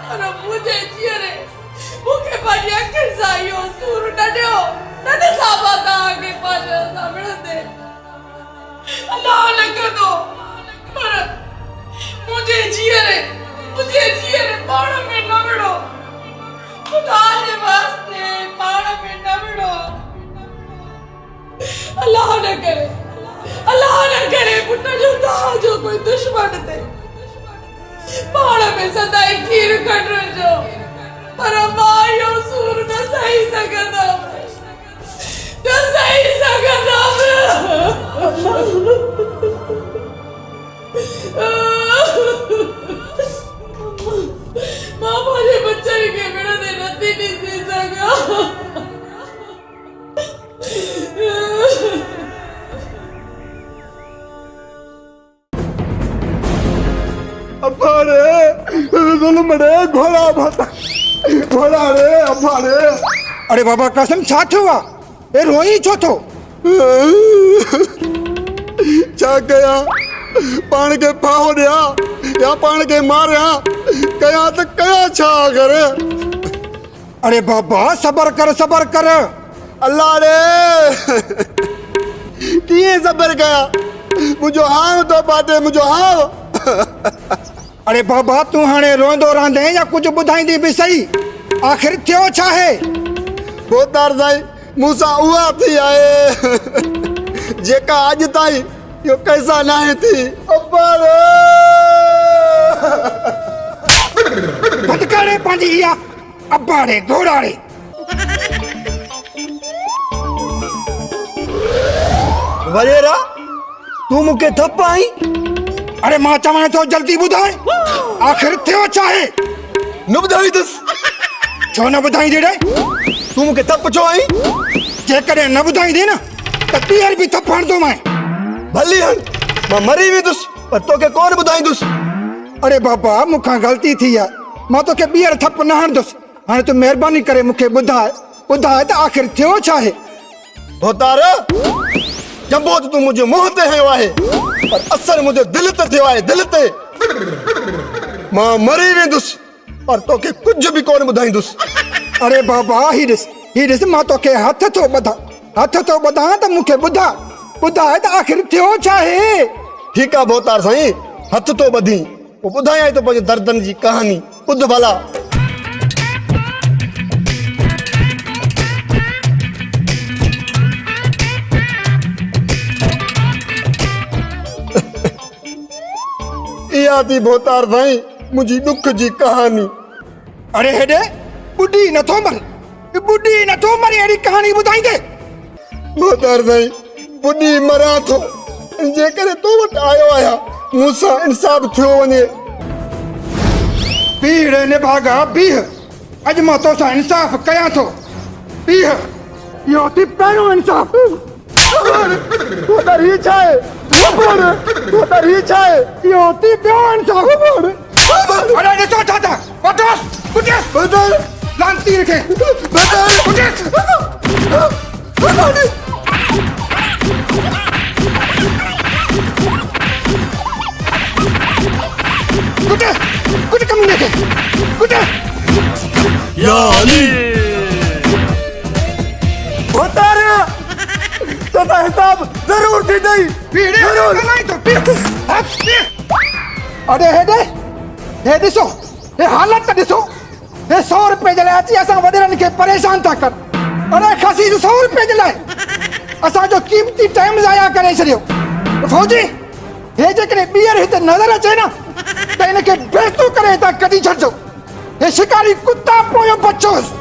पर मुझे जीरे मुके पाजी अखर सायो सूर नडो नड साबाता के पाज सामने अल्लाह ने कदो पर मुझे जीरे पाण में न विड़ो खुदा जे वास्ते पाण में न विड़ो अल्लाह न करे पुट जो तव्हां जो कोई दुश्मन थे पाण में सदाई खीर कढिजो पर मां इहो सूर न सही सघंदा मां मुझे बच्चे के बिना दे नथी थी सघां अब्बारे जुल्म रे घोड़ा रे अब्बारे। अरे बाबा कसम छा थियो आहे ए रोई छो थो छा कया पाण के फाहो दिया या पाण के मारिया कया तो कया छा करे। अरे बाबा सबर कर अल्लाह रे किए सबर कया मुझो हाव तो बाटे मुझो हाव। अरे बाबा तू हाणे रोंदो रहंदे या कुछ बुधाईंदी भी सही आखिर थियो छा है। बोतार साईं मूंसां उहा थी आहे जेका अॼु ताईं यो कैसा नाहे थी। बंद करे पंहिंजी इहा अब्बाड़े घोड़ाड़े। वरेरा तू मूंखे थप आई। अरे मां चवां थो जल्दी ॿुधाए आखिर थियो छा है। न ॿुधाईंदुसि छो न ॿुधाईंदी रे तू मूंखे थप छो आई। जेकॾहिं न ॿुधाईंदी न त ॿीहर बि थप हणंदो मैं। भली हण मां मरी वेंदुसि पर तोखे कोन ॿुधाईंदुसि। अरे बाबा मूंखां ग़लती थी आहे मां तोखे ॿीहर थप न हणंदुसि। हाणे तूं महिरबानी करे मूंखे ॿुधाए त आखिर थियो छा आहे। भोतार जंबो तूं मुंहिंजे मुंहं ते हयो आहे पर असर मुंहिंजे दिलि ते थियो आहे दिलि ते। मां मरी वेंदुसि पर तोखे कुझु बि कोन ॿुधाईंदुसि। अरे बाबा ही ॾिस मां तोखे हथ थो ॿधां त मूंखे ॿुधाए त आखिर थियो छा आहे। ठीकु आहे भोतार साईं हथ तो ॿधी पोइ ॿुधायां थो पंहिंजे दर्दनि जी कहानी ॿुध भला। इहा थी भोतार साईं मुंहिंजी ॾुख जी कहानी। अरे हेॾे ॿुधी नथो मरे अहिड़ी कहानी ॿुधाईंदे। भोतार साईं ॿुधी मरां थो जेकॾहिं तो वटि आयो आहियां मूंसां इंसाफ़ थियो वञे। बीह रे निभागा बीह अॼु मां तोसां इंसाफ़ कयां थो बीह। इहो थी पहिरियों इंसाफ़। भोतार हीउ छा आहे भोतार हीउ छा आहे इहो थी ॿियो इंसाफ़। अरे ॾिसो छा था वठोसि लांती खे कुछ कमीने के कुछ यानी भोतार तो हिसाब जरूर थी गई जरूर नहीं तो अरे हे ॾिसो हे हालत ॾिसो हे 100 रुपए जे लाइ अची असां वॾेरनि खे परेशान था कर। अरे खसी 100 रुपए जे लाइ असांजो कीमती टाइम ज़ाया करे छॾियो। फौजी हे जेकॾहिं ॿीहर हिते नज़र अचे न त हिनखे बेइज़्ज़ो करे हितां कढी छॾिजो। हे शिकारी कुत्ता पोयों बचोसि।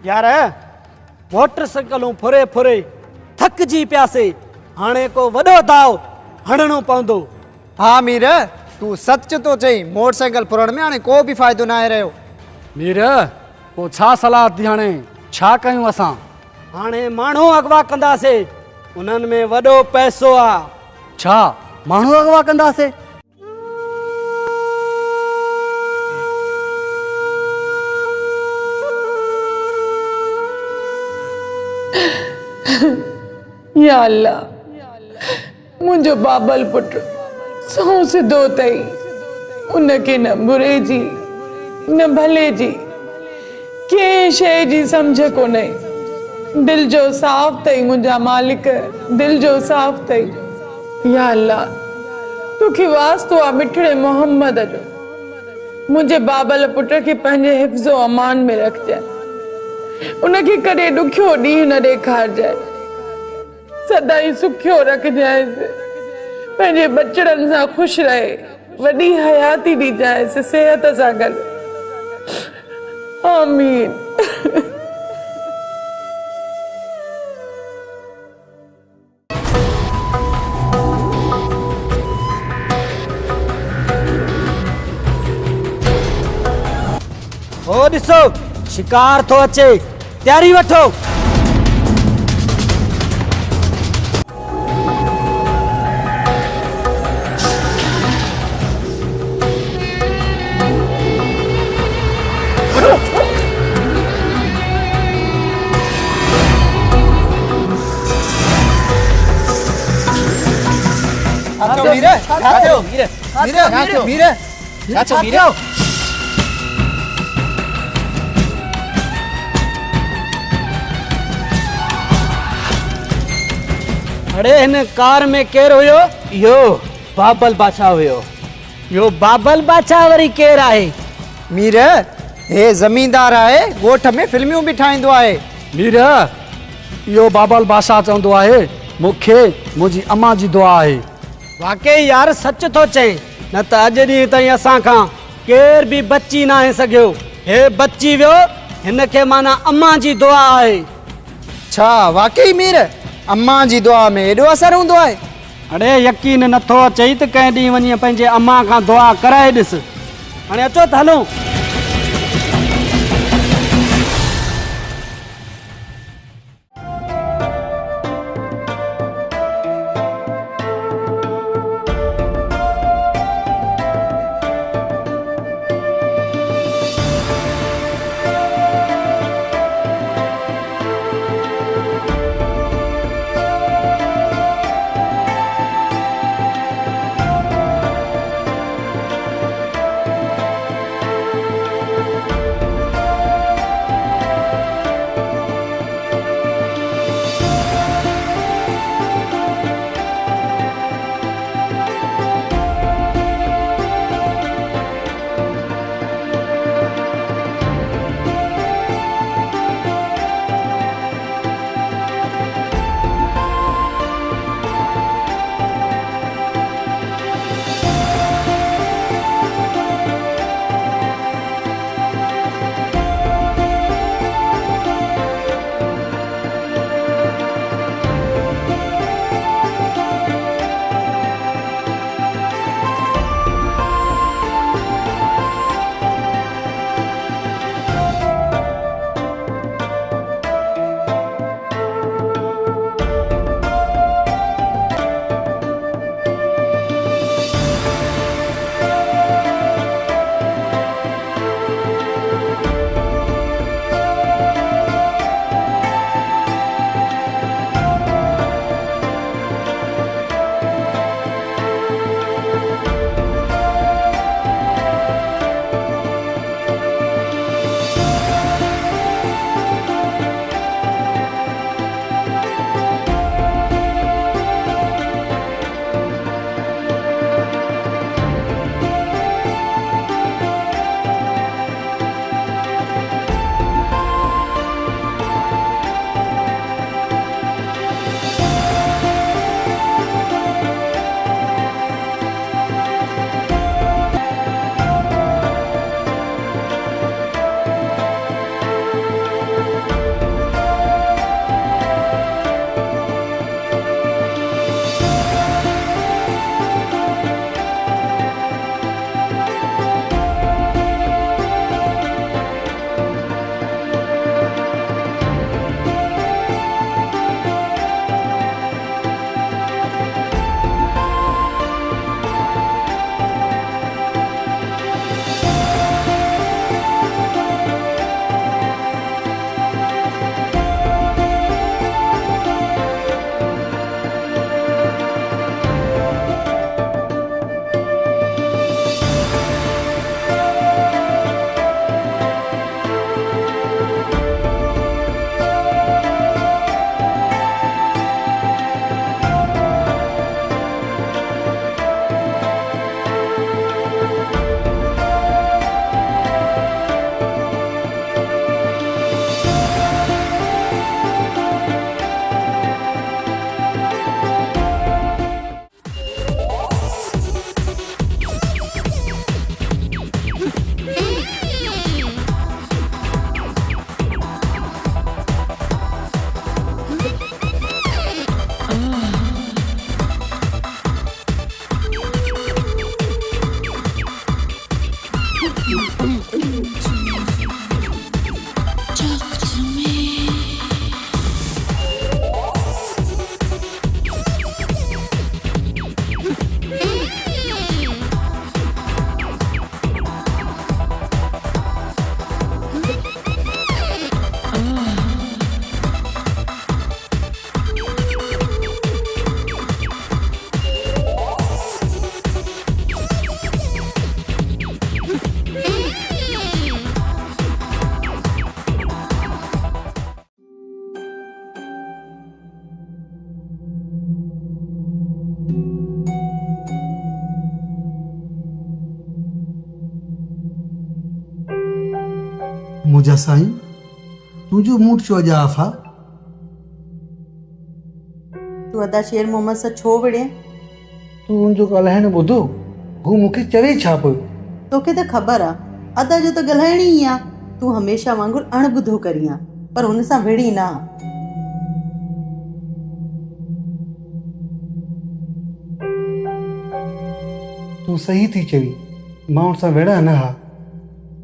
यार मोटरसाइकिलूं फुरे थकजी पियासीं हाणे को वॾो दाव हणणो पवंदो। हाँ मीर तू सच तो चई मोटरसाइकिल फुरण में हाणे को भी फायदो ना आहे रहियो। मीर पोइ छा सलाह थी हाणे छा कयूं असां? हाणे माण्हू अगवा कंदासीं, उन्हनि में वॾो पैसो आहे। छा माण्हू अगवा कंदासीं? या अल्लाह, मुंहिंजो बाबल पुट सौ सिधो अथई, उनखे न बुरे जी न भले जी कंहिं शइ जी सम्झ कोन्हे। दिल जो साफ़ अथई मुंहिंजा मालिक, दिल जो साफ़ अथई। या अल्लाह, तोखे वास्तो आहे मिठड़े मोहम्मद जो, मुंहिंजे बाबल पुट खे पंहिंजे हिफ़्ज़ो अमान में रखजांइ, उनखे कॾहिं ॾुखियो ॾींहुं न ॾेखारजांइ, सदाई सुखियो रखजांइसि, पंहिंजे बचड़नि सां ख़ुशि रहे, वॾी हयाती ॾिजांइसि सिहत सां गॾु। आमीन। ओ ॾिसो शिकार थो अचे, तयारी वठो। अरे हिन कार में केर हुयो? यो बाबल बादशाह हुयो। यो बाबल बादशाह वरी केर आहे? मीर, हे ज़मींदार आहे, ॻोठ में फिल्मियूं बि ठाहींदो आहे। मीर, इहो बाबल बादशाह चवंदो आहे मूंखे मुंहिंजी अम्मा जी दुआ आहे। वाकई यार सच थो चए, न त अॼु ॾींहं ताईं असां खां केर बि बची न आहे सघियो। हे बची वियो, हिन खे माना अम्मा जी दुआ आहे। छा वाकई मीर अम्मा जी दुआ में एॾो असरु हूंदो आहे? अड़े यकीन नथो अचई त कंहिं ॾींहुं वञी पंहिंजे अम्मा खां दुआ कराए ॾिस। हाणे अचो त हलूं। मुझा साईं तुंहिंजो मूड छो अॼु ऑफ आहे? तू अदा शेर मोहम्मद सां छो विड़े? तूं हुनजो ॻाल्हाइण ॿुधो? हू मूंखे चवे छा पियो? तोखे त ख़बर आहे अदा जो त ॻाल्हाइण ई आहे। तू हमेशह वांगुरु अणॿुधो करीं आहे, पर हुन सां विड़ी न। तूं सही थी चवी, मां हुन सां विड़ा न हा।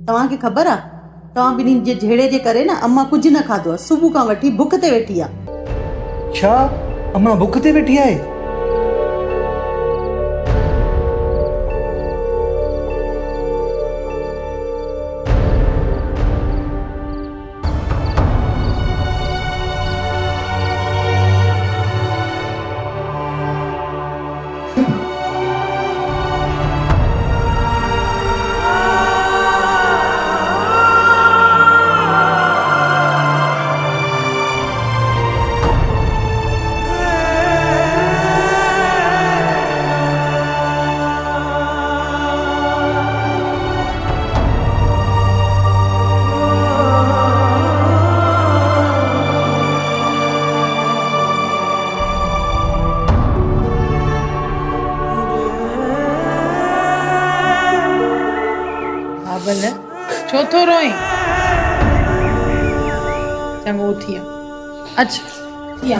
तव्हांखे ख़बर आहे तव्हां ॿिन्हिनि जे झेड़े जे करे न अम्मा कुझु न खाधो आहे। सुबुह खां वठी बुख ते वेठी आहे। छा अम्मा बुख ते वेठी आहे? छो थो रोई? चङो थी वियो। अच्छा थी विया।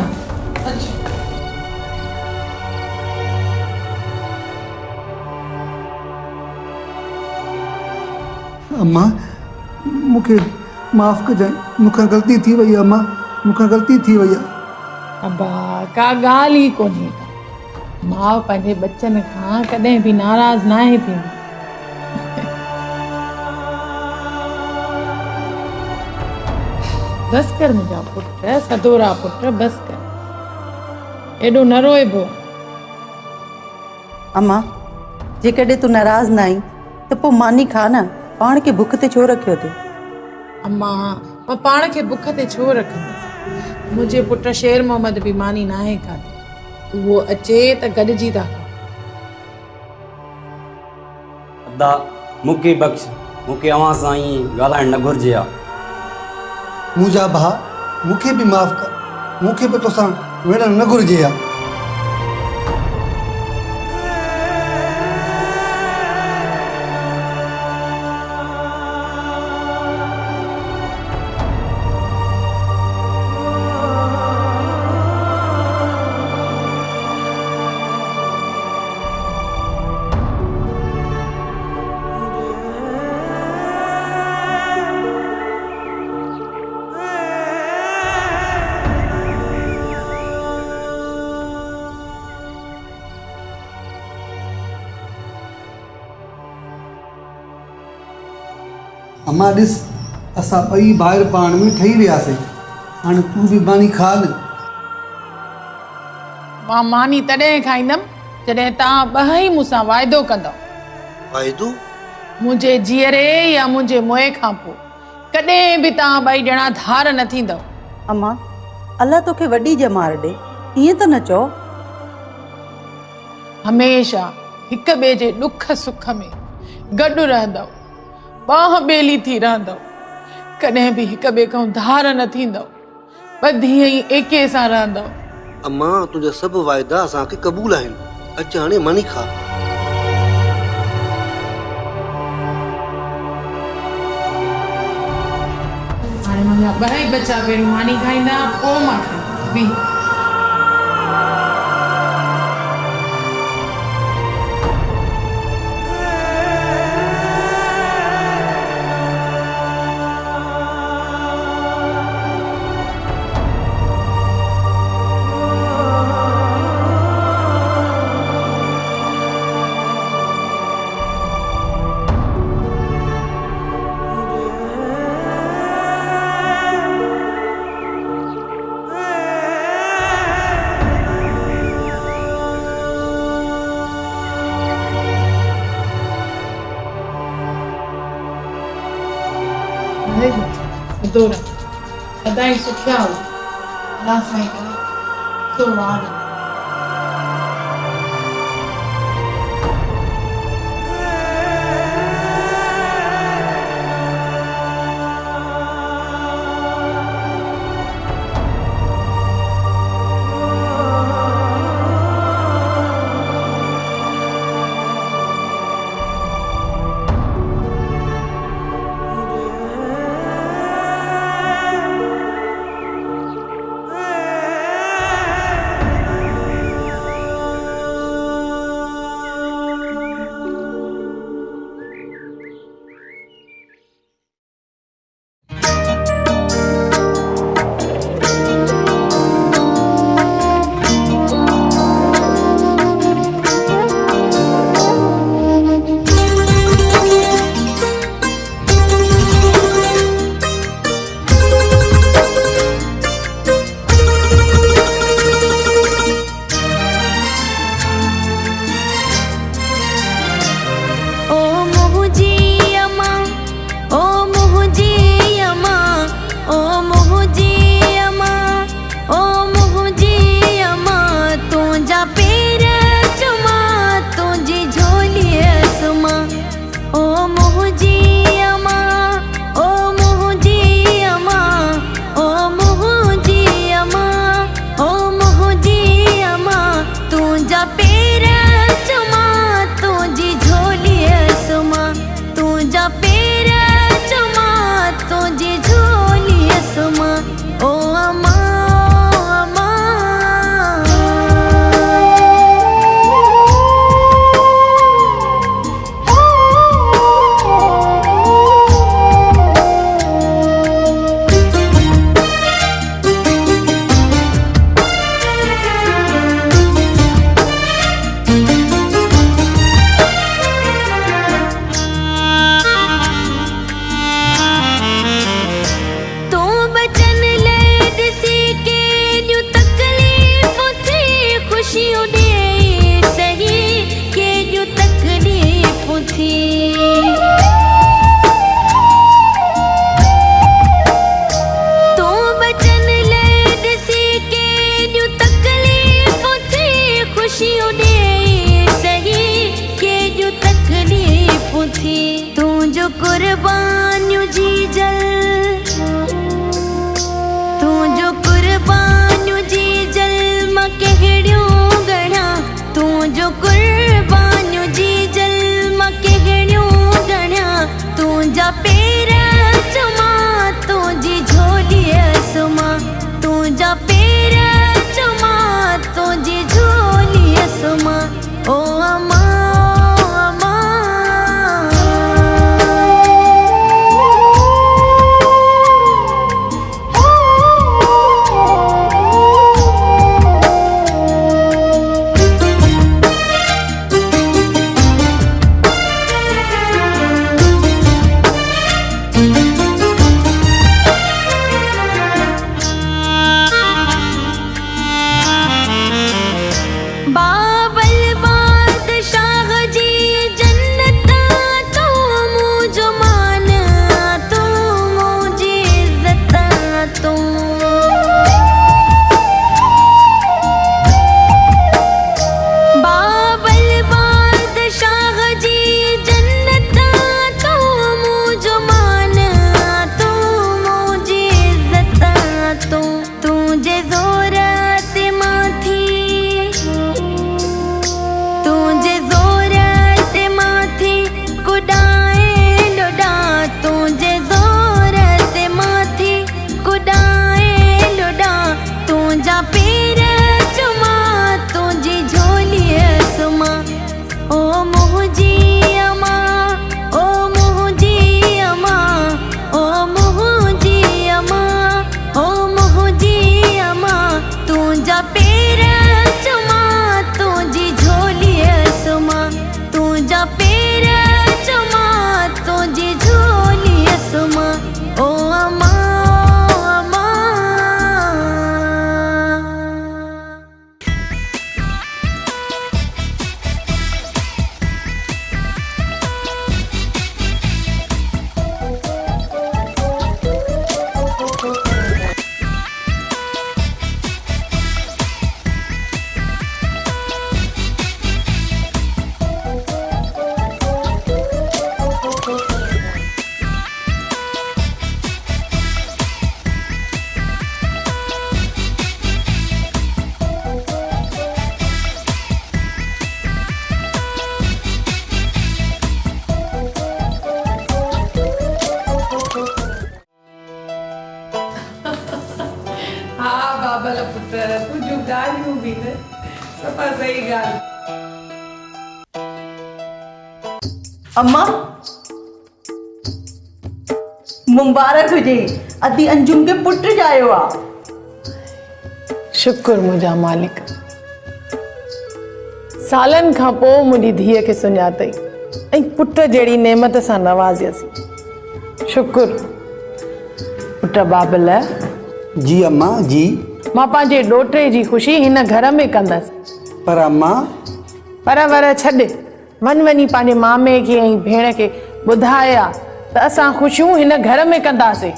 अच्छा अम्मा मूंखे माफ़ कजांइ, मूंखां ग़लती थी वई आहे। अम्मा मूंखां ग़लती थी वई आहे। अब्बा का ॻाल्हि ई कोन्हे। माउ पंहिंजे बच्चनि खां कॾहिं बि नाराज़ न आहे थींदी। बस कर मुंहिंजा पुट, सदोरा पुट, बस कर। एॾो न रोइबो। अम्मा जेकॾहिं तूं नाराज़ न आई त पोइ मानी खा न। पाण खे बुख ते छो रखियो अथई? अम्मा मां पाण खे बुख ते छो रखंदसि? मुंहिंजे पुट शेर मोहम्मद बि मानी न आहे खाधी। उहो अचे त गॾिजी था खाऊं। अदा मूंखे बख़्श, मूंखे अव्हां सां ई ॻाल्हाइणु न घुरिजे हा। मुंहिंजा भाउ मूंखे बि माफ़ कर, मूंखे बि तोसां विढ़णु न घुरिजे हा। अम्मा ॾिस असां ॿई ॿाहिरि पाण में ठही वियासीं। हाणे तूं बि मानी खा न। मां मानी तॾहिं खाईंदमि जॾहिं तव्हां ॿई मूंसां वाइदो कंदव। वाइदो? मुंहिंजे जीअरे या मुंहिंजे मुंहुं खां पोइ कॾहिं बि तव्हां ॿई ॼणा धार न थींदव। अम्मा अल्लाह तोखे वॾी ॼमार ॾे, ईअं त न चओ। हमेशह हिक ॿिए जे ॾुख सुख में गॾु रहंदव, बाह ॿेली थी रहंदव, कॾहिं बि हिक ॿिए खां धार न थींदव, ॿधी ऐं एके सां रहंदव। अम्मा तुंहिंजा सभु वाइदा असांखे क़बूल आहिनि। अचु हाणे मानी खा। हाणे मुंहिंजा ॿई बच्चा पहिरियों मानी खाईंदा, पोइ मां खाईंदी। Adora. Adai sukiau. Lasai ka. Suara. तूं बाबल बादशाह जी जन्नता तूं मुझो मान तूं मुझी इज्जत तूं तुझे ज़ोरत माथी तुझे ज़ोरत माथी कुडाए लुडा तुझे ज़ोरत माथी कुडाए लुडा तुझा पैर चुमा तुझी झोली सुमा ओ मुझी अमा ओ मुझी अमा ओ मुझी अमा ओ मुझी अमा तुझा पैर चुमा तुझी झोली सुमा तुझा पैर चुमा तुझी झोली सुमा ओ अमा अमा हाँ बाबल पुत्र तुझो ॻाल्हियूं बि न सफ़ा सही ॻाल्हि अम्मा मुबारक हुजे अदी अंजुम के पुट जायो आ शुक्र मुंहिंजा मालिक सालनि खां पोइ मुंहिंजी धीअ खे सुञातई ऐं पुट जहिड़ी नेमत सां नवाज़ियसि शुक्र पुट बाबल जी अम्मा जी मां पंहिंजे ॾोटे जी ख़ुशी हिन घर में कंदसि पर अम्मा पर वर छॾ वञी पंहिंजे मामे खे ऐं भेण खे ॿुधाया त असां ख़ुशियूं हिन घर में कंदासीं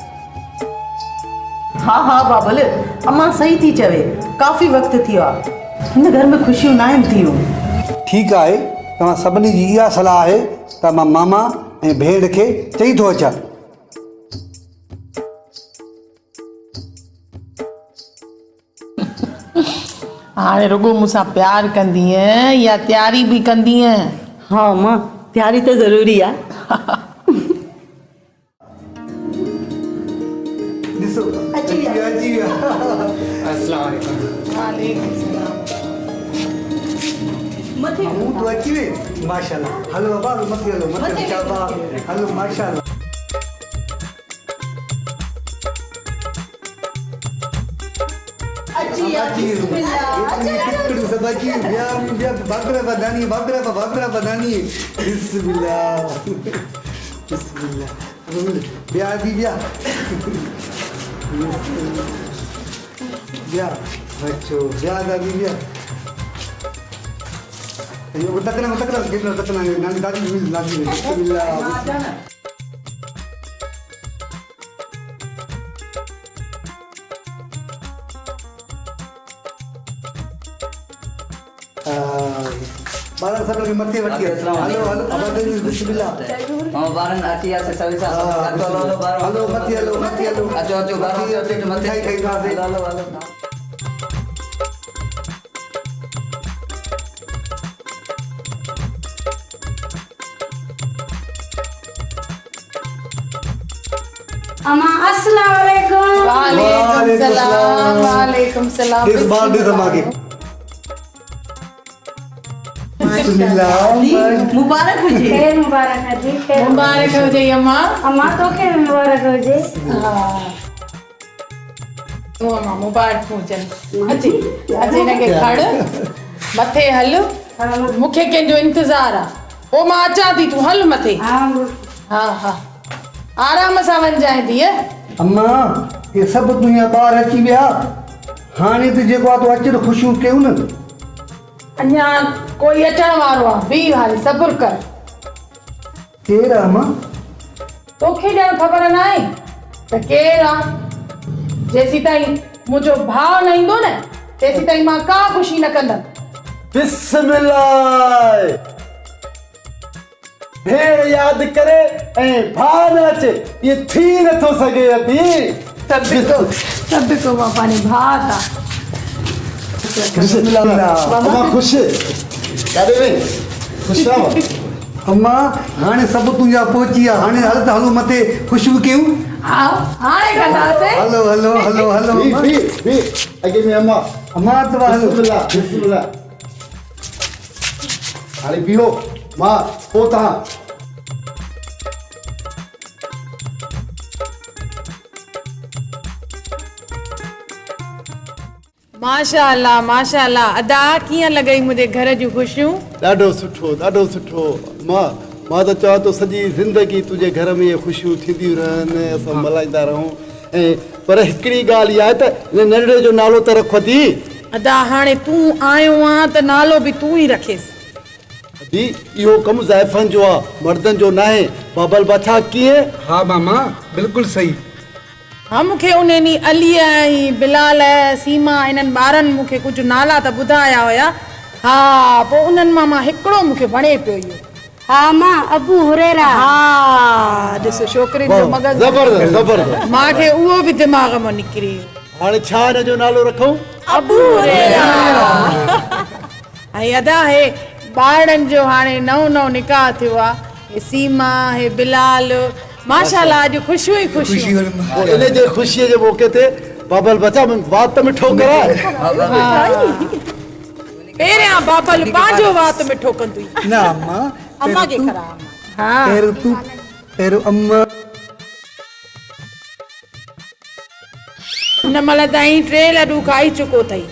हाँ हाँ बाबल अम्मा सही थी चवे काफ़ी वक्त थियो आहे हिन घर में खुशियूं न आहिनि थियूं ठीकु आहे तव्हां सभिनी जी इहा सलाह आहे त मां मामा ऐं भेण खे चई थो अचां हाणे रुगो मूंसां प्यार कंदीअ या तयारी बि कंदीअ हाँ अम्मा तयारी तो ज़रूरी आहे ॾिसो अची विया अस्सलाम वालेकुम मथे तूं अची वे माशाल्लाह हलो बाबा मथे हलो मथे शाबाश हलो माशाल्लाह बाबरा बदानी बिस्मिल्लाह बिस्मिल्लाह ब्याह दी ब्याह बच्चों ब्याह दादी ब्याह ये तकना कितना तकना नानी दादी बिस्मिल्लाह बारन सब लोग मत्थे वठी हेलो हेलो अब बिस्मिल्लाह हम बारन आचिया से सभी सा हेलो मत्थे हेलो अचो बारन मत्थे खाई खा से हेलो अम्मा अस्सलाम वालेकुम वालेकुम सलाम किस बार दे समागे मुबारक हुजे मुबारक हुजे मुबारक हुजे अम्मा अम्मा तोखे मुबारक हुजे ओ अम्मा मुबारक हुजे अची हिनखे खड़ मथे हल मूंखे कंहिंजो इंतज़ार आहे पोइ मां अचां थी तूं हल मथे हा हा आराम सां वञजांइ धीअ अम्मा ये सब दुनिया ॿार अची विया हाणे त जेको आहे तूं अच त ख़ुशियूं कयूं न अञा कोई अचण वारो आहे बीह हाली सब्र कर केरु आहे अम्मा तोखे ॼण ख़बर न आहे त केरु आहे जेसी ताईं मुंहिंजो भाउ न ईंदो न तेसी ताईं मां का ख़ुशी न कंदमि। बिस्मिल्लाह। भेड़ याद करे ऐं भाउ न अचे ये थी नथो सघे अभी। सभु को मां पंहिंजे भाउ सां अम्मा खुश काॾे वे खुश आहियो अम्मा हाणे सभु तुंहिंजा पहुची विया हाणे हल त हलो मथे ख़ुशबू कयूं। हा हाणे कंदासीं। हलो हलो हलो हलो भी अॻे में अम्मा तो हलो बिस्मिल्लाह हाणे बीहो मां पोइ तव्हां माशाअल्लाह माशाअल्लाह। अदा कीअं लॻई मुंहिंजे घर जूं ख़ुशियूं? ॾाढो सुठो मां त चवां थो सॼी ज़िंदगी तुंहिंजे घर में ख़ुशियूं थींदियूं रहनि असां मल्हाईंदा रहूं ऐं पर हिकिड़ी ॻाल्हि इहा आहे त हिन नंढड़े जो नालो त रखो थी। अदा हाणे तूं आयो आहे त नालो बि तूं ई रखेसि। दी इहो कमु ज़ाइफ़नि जो आहे मर्दनि जो न आहे। बाबल बाछा कीअं? हा मामा बिल्कुलु सही। हा मूंखे उन ॾींहुं अलीअ ऐं बिलाल सीमा इन्हनि ॿारनि मूंखे कुझु नाला त ॿुधाया हुया। हा पोइ उन्हनि मां हिकिड़ो मूंखे वणे पियो इहो। हा मां अबू हुरैरा। हा ॾिस छोकिरी जो मगज़ ज़बरदस्त मूंखे उहो बि दिमाग़ मां निकिरी वियो। हाणे छा हिन जो नालो रखूं? अबू हुरैरा। ऐं अदा हे ॿारनि जो हाणे नओं निकाह थियो आहे। सीमा हे बिलाल माशाअल्लाह अॼु ख़ुशियूं ई ख़ुशियूं। इन जे ख़ुशीअ जे मौके ते बाबल बचा वात मिठो कराए। पहिरियां बाबल पंहिंजो वात मिठो कंदी न अम्मा अम्मा खे खरा। हा पहिरियों तूं पहिरियों अम्मा हिन महिल ताईं 3 लॾूं खाई चुको अथई।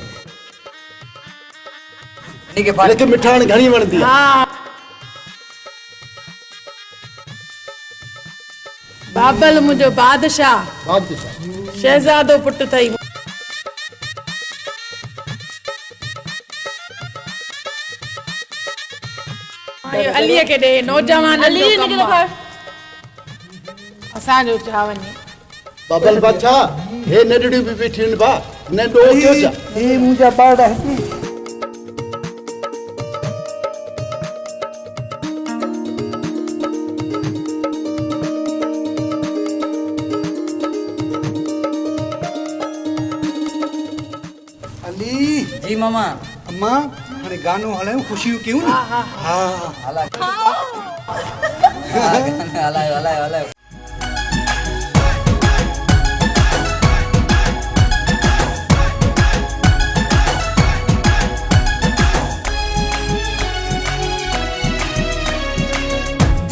लेकिन मिठाण घणी वणंदी आहे। हा बाबल मुंहिंजो बादशाह शहजादो पुट अथई। अलीअ खे ॾे नौजवान असांजो छा वञे। बाबल बाछा हे नंढड़ियूं बि बीठियूं आहिनि भा नंढो थियो छा? हे मुंहिंजा ॿार आहिनि। जी मामा अम्मा हाणे गानो हलायूं ख़ुशियूं कयूं न। हा हलायो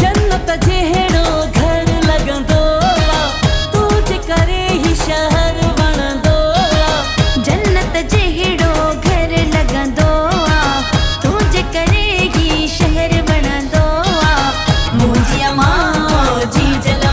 जन्नत जहिड़ो घर लॻंदो तुझे करे ही शहर वणंदो। जन्नत जहिड़ो घर लॻंदो तुझे करे ही शहर वणंदो। मुंहिंजी अम्मा जी जल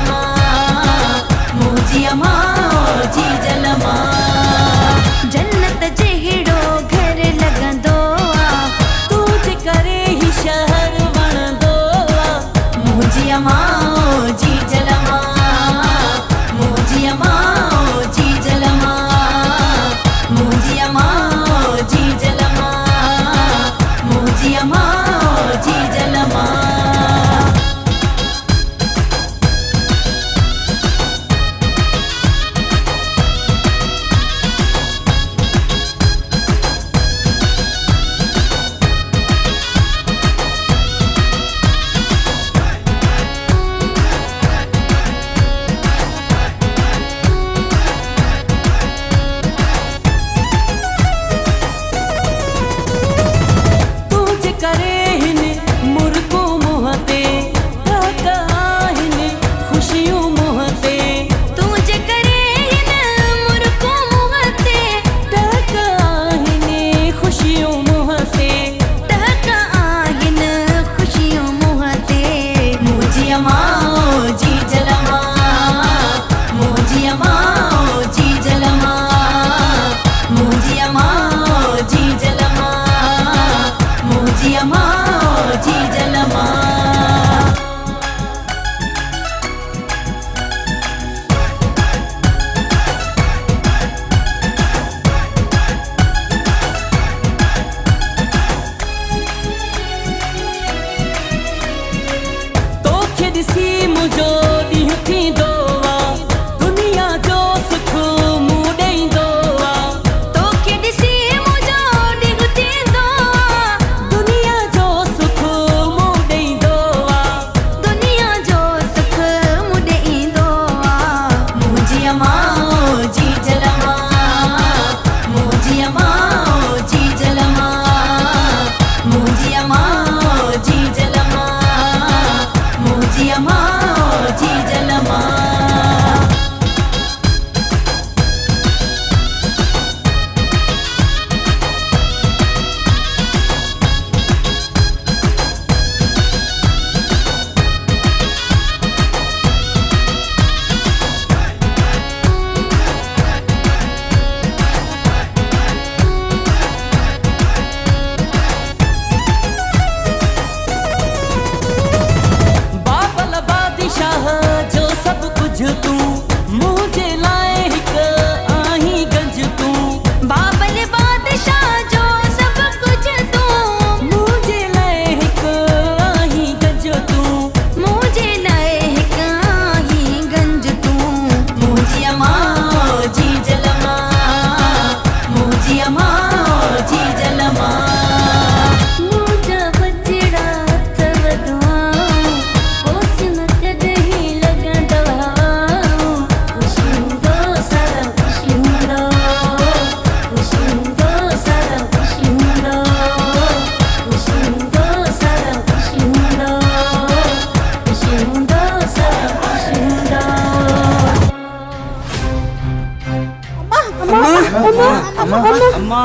अम्मा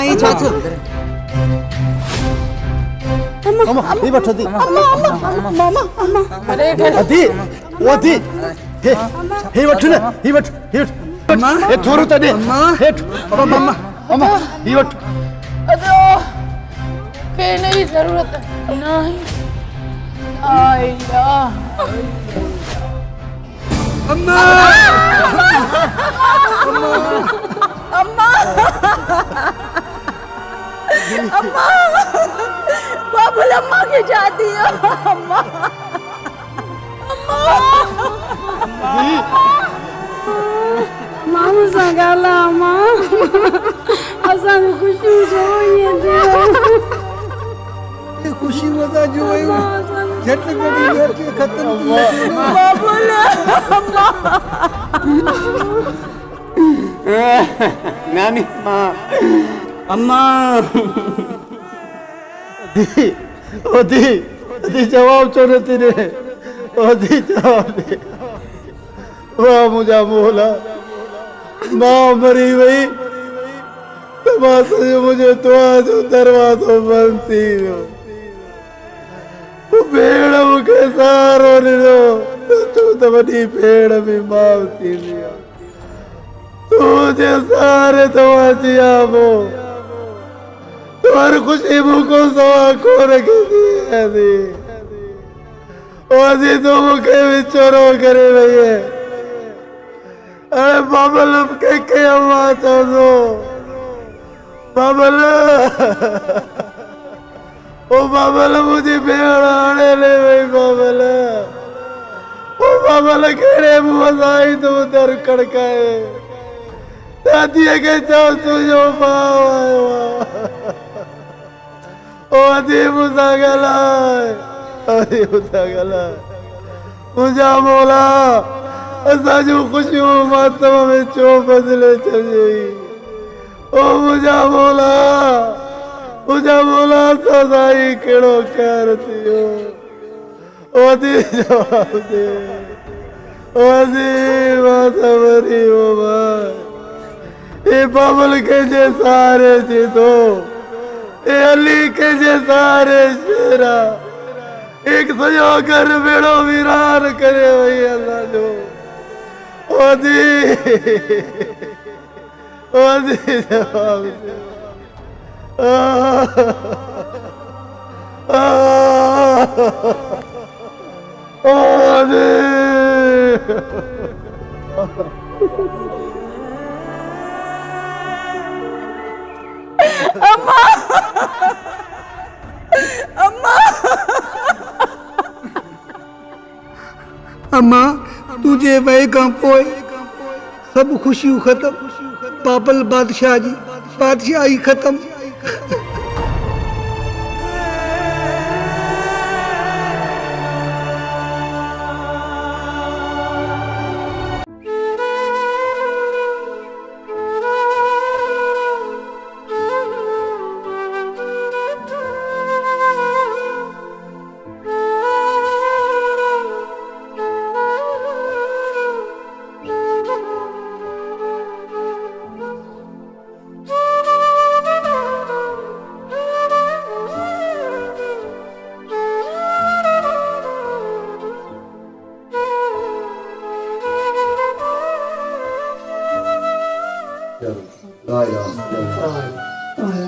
ये चाचू अम्मा ये बैठो दी अरे अदी वो दी हे बैठो ना हे बैठ हे थोरू तने हे अम्मा अम्मा ये बैठो अदो के नहीं जरूरत नहीं आइला अम्मा अम्मा अम्मा बाबुल अम्मा के जाती है अम्मा मामू सा गाला अम्मा असां खुशी जोइए दे खुशी वदा जो है झट गड़ी लेर के खत्म किया बाबुल अम्मा नानी मां अम्मा दी जवाब छो नथी ॾे दी जवाब ॾे वाह मुंहिंजा मोला मां मरी वई त मां सॼो मुंहिंजो दुआ जो दरवाज़ो बंदि थी वियो भेण मूंखे सहारो ॾिनो छो त वॾी भेण बि माउ थींदी आहे तुझे सहारे तो जिया वो तुम्हारी खुशी मुझको सवा को रखी थी और तो मुझे भी चोरो करे भैया अरे बाबल के अम्मा चो बाबल ओ बाबल मुझे भेड़ आने ले भाई बाबल ओ बाबल केड़े मुंह साई तू दर कड़काए दादी के चाव तुझो पाव आयो ओ दी मुसा गलाए अरे मुसा गलाए मुझा मोला असा जो खुशियों मातम में चो बदले चली ओ मुझा मोला सदाई केड़ो कर थियो ओ दी जवाब दे ओ दी माता मरी ओ भाई ए बाबल के जे सारे थी तो ए अली के जे सारे शेरा एक सजो घर बेड़ो वीरान करे वही अल्लाह जो ओ दी जवाब दे ओ दी अम्मा अम्मा अम्मा तुझे वही का पोए सब खुशियों खत्म बाबल बादशाह जी बादशाही खत्म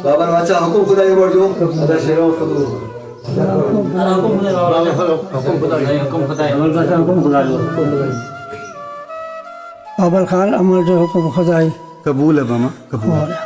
बाबा बादशाह हुकुम खुदा ये बोल जो अदा शेरो खुद बाबर खान अमल जो हुकुम खुदाई कबूल है मामा कबूल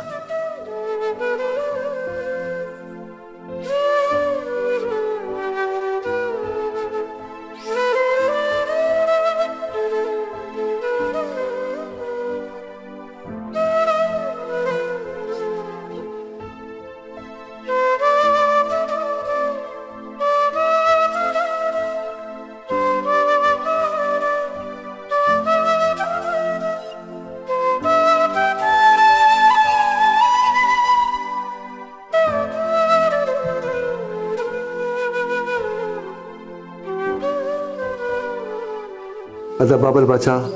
अदा बाबर बादशाह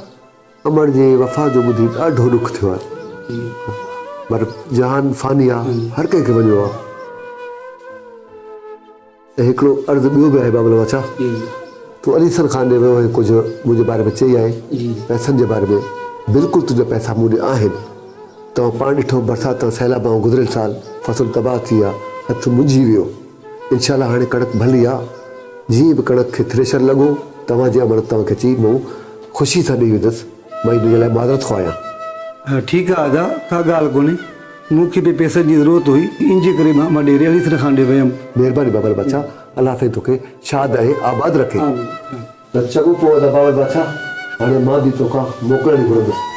अमर जे वफ़ा जो ॿुधी ॾाढो ॾुख थियो आहे पर जहान फानी आहे हर कंहिंखे वञिणो आहे। ऐं हिकिड़ो अर्ज़ु ॿियो बि आहे बाबल बाछा, तूं अलीसन खान ॾे वियो ऐं कुझु मुंहिंजे बारे में चई आहे पैसनि जे बारे में। बिल्कुलु तुंहिंजा पैसा मूं ॾे आहिनि। तव्हां पाण ॾिठो बरसाति सैलाब ऐं गुज़िरियल साल फ़सुलु तबाह थी आहे, हथु मुंझी वियो। इनशाला हाणे कणक भली आहे। जीअं बि कणक खे थ्रेशर लॻो तव्हां जे अमर तव्हांखे चई मूं ख़ुशी सां ॾेई वेंदुसि। मां हिन लाइ माज़रत ख़्वाहियां। ठीकु आहे आजा, का ॻाल्हि कोन्हे। मूंखे बि पैसनि जी ज़रूरत हुई, इन जे करे मां ॾे अलीसन खान ॾे वियुमि। महिरबानी बाबल बाछा, अलाह साईं तोखे शाद ऐं आबाद रखे। त चङो पोइ बाबल बाछा, हाणे मां बि तोखां मोकिलण घुरंदुसि।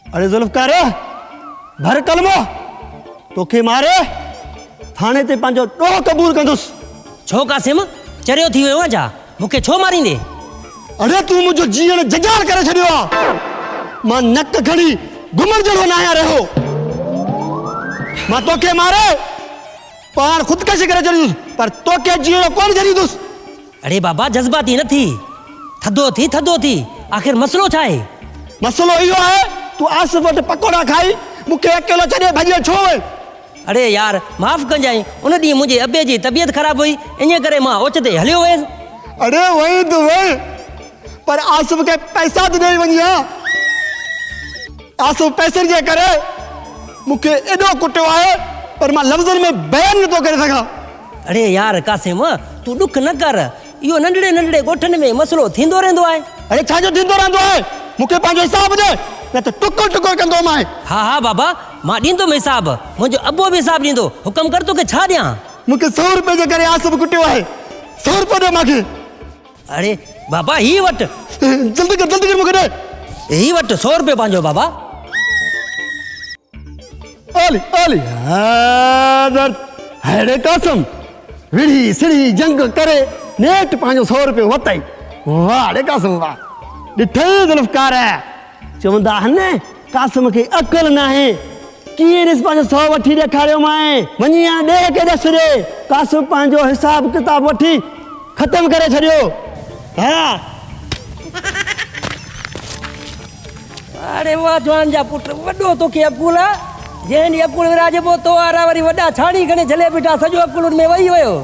अरे जुल्फकार भर कलमो तोखे मारे थाने ते पंहिंजो ॾोह क़बूल कंदुसि। छो कासिम चरियो थी वियो आहे छा? मूंखे छो मारींदे? अरे तूं मुंहिंजो जीअण जजाल करे छॾियो आहे। मां नक खणी घुमण जहिड़ो न आहियां रहियो। मां तोखे मारे पाण ख़ुदकशी करे छॾींदुसि, पर तोखे जीअणो कोन छॾींदुसि। अरे बाबा जज़्बाती न थी, थधो थी। आख़िर मसलो छा आहे? मसलो इहो आहे तूं आसिफ वटि पकोड़ा खाई मूंखे अकेलो छॾे भॼियो छो? अरे यार माफ़ कजांइ, उन ॾींहुं मुंहिंजे अबे जी तबियत ख़राब हुई, इन करे मां ओचिते हलियो वियुसि। अरे वही तो वही, पर आसिफ के पैसा तो नहीं वही। आसिफ पैसे जे करे मूंखे एॾो कुटियो आहे, पर मां लफ़्ज़नि में बयान नथो करे सघां। अरे यार कासिम तूं ॾुख न कर, इहो नंढड़े ॻोठनि में मसलो थींदो रहंदो आहे। अरे छाजो थींदो रहंदो आहे? मूंखे पंहिंजो हिसाब ॾे, न त टुकुर कंदो मां। हा बाबा मां ॾींदुमि हिसाब, मुंहिंजो अबो बि हिसाब ॾींदो। हुकम कर तोखे छा ॾियां? मूंखे 100 रुपए जे करे आसिफ कुटियो आहे। 100 रुपए ॾे मूंखे। अरे बाबा ही वटि जल्दी कर मूंखे ॾे। ही वटि 100 रुपए पंहिंजो बाबा। ओली हेड़े कासम विड़ी सिड़ी जंग करे नेट पंहिंजो 100 रुपए वताई। वाह रे कासम वाह, ॾिठे जुल्फकार चवंदा आहिनि कासम खे अकुल न आहे। कीअं ॾिस पंहिंजो 100 वठी ॾेखारियो मां, वञी ॾे के ॾस ॾे। कासम पंहिंजो हिसाब किताब वठी ख़तम करे छॾियो। हा अरे वाह जवान जा पुट, वॾो तोखे अकुल आहे। जंहिं ॾींहुं अकुल विराजबो तो वारा वरी वॾा छाणी खणी झले बीठा, सॼो अकुल उन में वही वियो।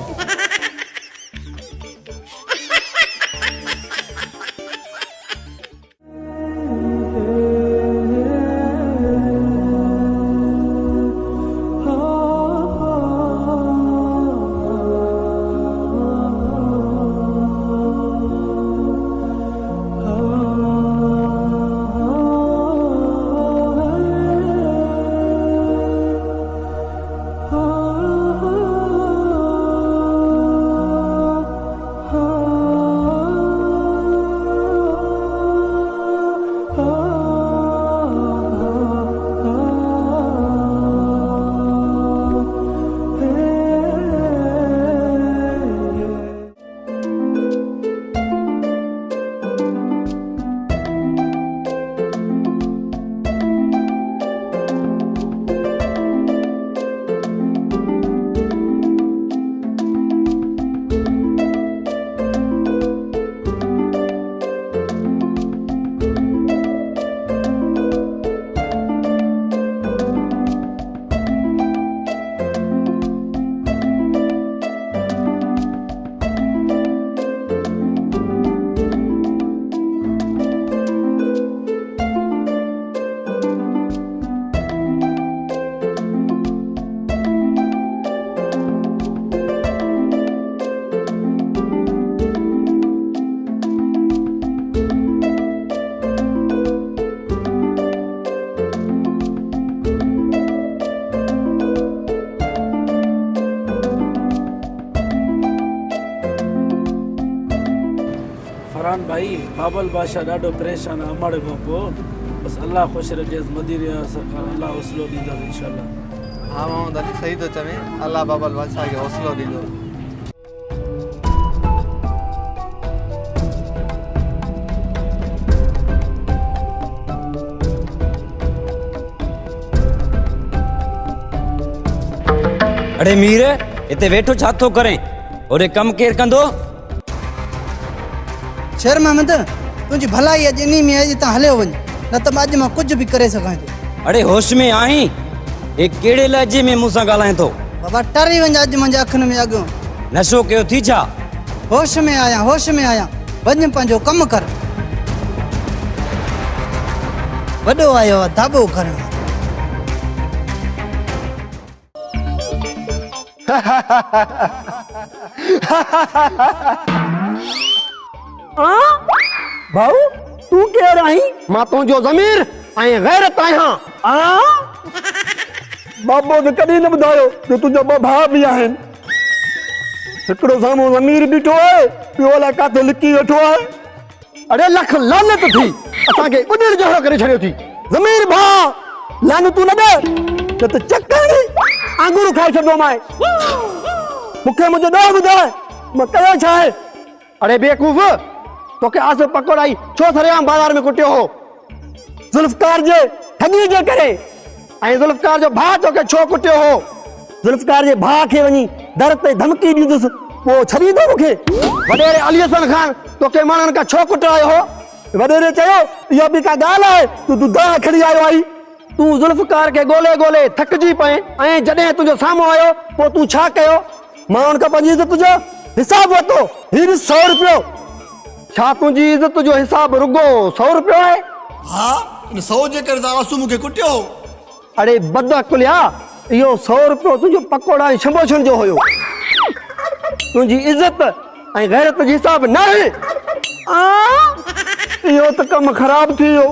बाबल बादशाह ॾाढो परेशान आहे अमड़ खां पोइ बसि अलाह ख़ुशि रखेसि मदीर सरकार अलाह हौसलो ॾींदसि इंशाल्लाह। हाँ मोहम्मद अली सही तो चवे अल्लाह बाबल बादशाह खे हौसलो ॾींदो। अरे मीर इते वेठो छा थो करे ओरे कम केर कंदो? शेर महमद तुझी भलाई अॼु इन में अॼु तव्हां हलियो वञ न त अॼु मां कुझु बि करे सघां थो। अरे होश में आहीं? ए केड़े लहजे में मूंसां ॻाल्हाए थो? बाबा टरी वञ अॼु मुंहिंजे अखियुनि में अॻु। नशो कयो थी छा? होश में आया वञ पंहिंजो कमु कर। वॾो आयो आहे दाबो करण। भाऊ तू केर आहीं? मां तुंहिंजो ज़मीर ऐं गैरत आहियां। बाबो त कॾहिं न ॿुधायो जो तुंहिंजा ॿ भाउ बि आहिनि। हिकिड़ो साम्हूं ज़मीर बीठो आहे, ॿियो अलाए किथे लिकी वेठो आहे। अरे लख लानत थी असांखे ॿुॾण जहिड़ो करे छॾियो थी। ज़मीर भाउ लानतू न ॾे न त चकणी आंगूर खाए छॾंदो मां। मूंखे मुंहिंजो ॾोह ॿुधाए मां कयो छा आहे? अरे बेवकूफ़ तोखे आसिफ पकोड़ाई छो सरेआम बाज़ार में कुटियो हो? ज़ुल्फ़कार जे ठगी जे करे। ऐं ज़ुल्फ़कार जो भाउ तोखे छो कुटियो हो? ज़ुल्फ़कार जे भाउ खे वञी दर ते धमकी ॾींदुसि पोइ छॾींदो मूंखे? वॾेरे अली हसन खान तोखे माण्हुनि खां छो कुटायो हो? वॾेरे चयो इहा बि का ॻाल्हि आहे तूं दाह खणी आयो आई। तूं ज़ुल्फ़कार खे ॻोल्हे ॻोल्हे थकिजी पए ऐं जॾहिं तुंहिंजो साम्हूं आयो पोइ तूं छा कयो? मां हुन खां पंहिंजी इज़त जो हिसाब वरितो। हीअ 100 रुपयो। छा तुंहिंजी इज़त जो हिसाब रुगो 100 रुपयो आहे? हाँ 100 जे करे आंसू मूंखे कुटियो। अरे बदअकुलिया इहो 100 रुपयो तुंहिंजो पकोड़ा ऐं शंबोछण जो हुयो। तुंहिंजी इज़त ऐं गैरत जो हिसाब न आहे। इहो त कमु ख़राब थी वियो।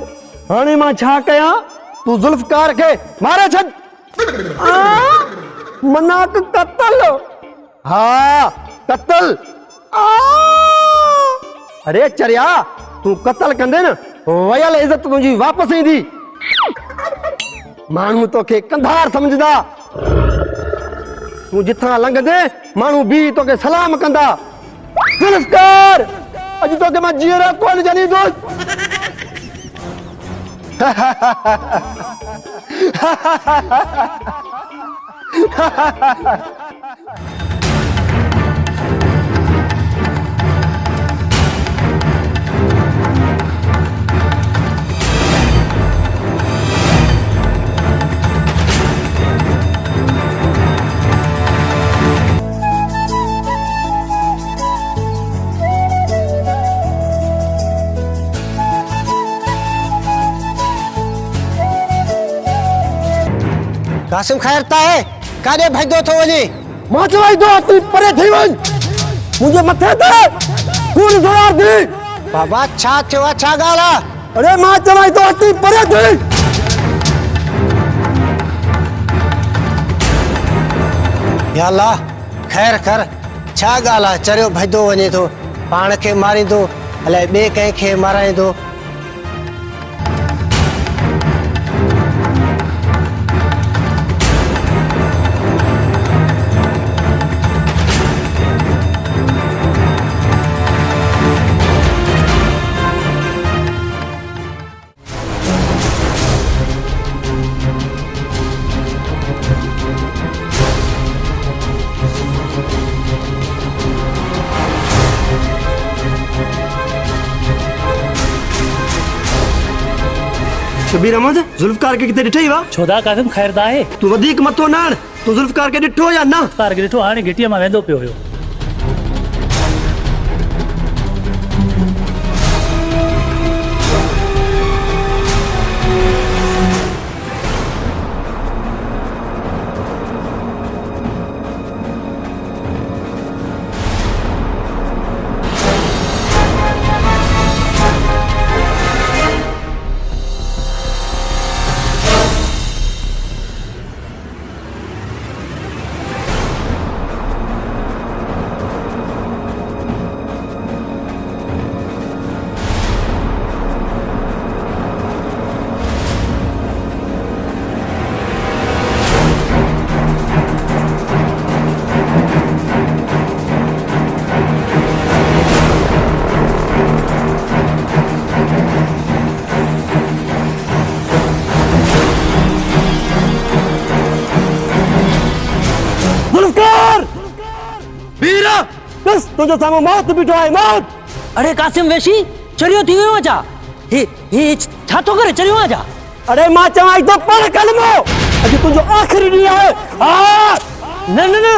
हाणे मां छा कयां? तूं ज़ुल्फ़कार खे मारे छॾ। मनाक कतल। हाँ कतल। अरे चरिया तूं कतल कंदे न वयल इज़त तुंहिंजी वापसि ईंदी। माण्हू तोखे कंधार समझदा। तूं जिथां लंघंदे माण्हू बि तोखे सलाम कंदा। ज़ुल्फ़कार अॼु तोखे मां जीअरा कोन छॾींदुसि। कासिम ख़ैर ता है काॾे भॼंदो थो वञे? मां चवाई थो तूं परे थी वञ। मुंहिंजे मथे ते खून ज़ोरार दी। बाबा छा थियो आहे? छा ॻाल्हि आहे? अरे मां चवाई थो तूं परे थी। या अल्लाह ख़ैर कर। छा ॻाल्हि आहे? चरियो भॼंदो वञे थो, पाण खे मारींदो अलाए ॿिए कंहिंखे माराईंदो। शबीर अहमद ज़ुल्फ़कार के किथे ॾिठई वा? छोदा कासिम ख़ैरदा आहे? तू वधीक मथो न आण। तू ज़ुल्फ़कार के ॾिठो या न? ज़ुल्फ़कार के ॾिठो हाणे घिटीअ मां वेंदो पियो हुयो। ॾिस तुंहिंजे साम्हूं मौत बीठो आहे मौत। अरे कासिम वेशी चरियो थी वियो छा? हे छा थो करे चरियो छा? अरे मां चवां थो पढ़ कलमो, अॼु तुंहिंजो आख़िरी ॾींहुं आहे। हा न न न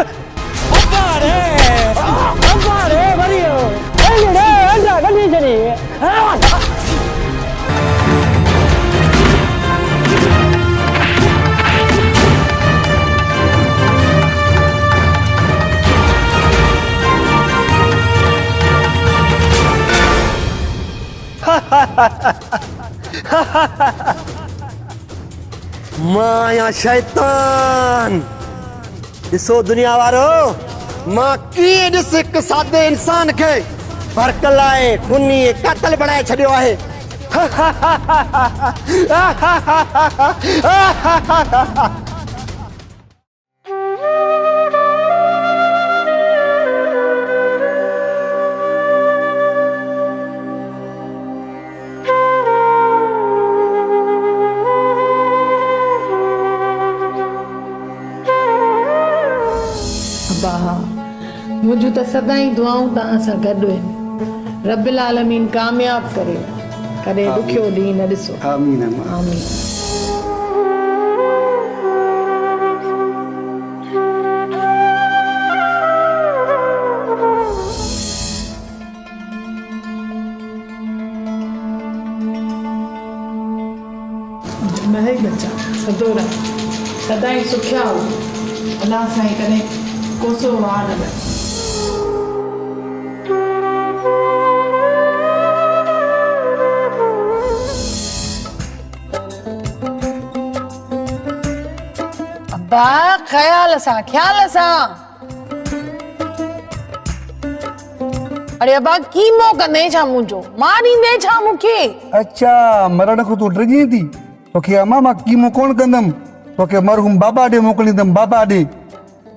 अरे वरी रे अंडा गली चली। माया शैतान, ॾिसो दुनिया वारो, मां कीअं ॾिस हिकु सादे इंसान खे भरक लाइ खूनी क़तल बणाए छॾियो आहे। मुझे तो सदाई दुआऊं तव्हां सां गॾु आहिनि। रब्बिल आलमीन कामयाब करे, कॾहिं ॾुखियो ॾींहुं न ॾिसो। आमीन आमीन। नहीं बच्चा सदोरा सदाई सुखिया हो, अल्लाह साईं कॾहिं कोसो वार न लॻे। अब्बा ख्याल सां। अरे अब्बा कीमो कंदे छा मुंहिंजो, मां ॾींदे छा मूंखे? अच्छा मरण को तू डगी थी, तोखे अम्मा मां कीमो कोन कंदम, तोखे मरहूम बाबा ॾे मोकिलींदम, बाबा ॾे।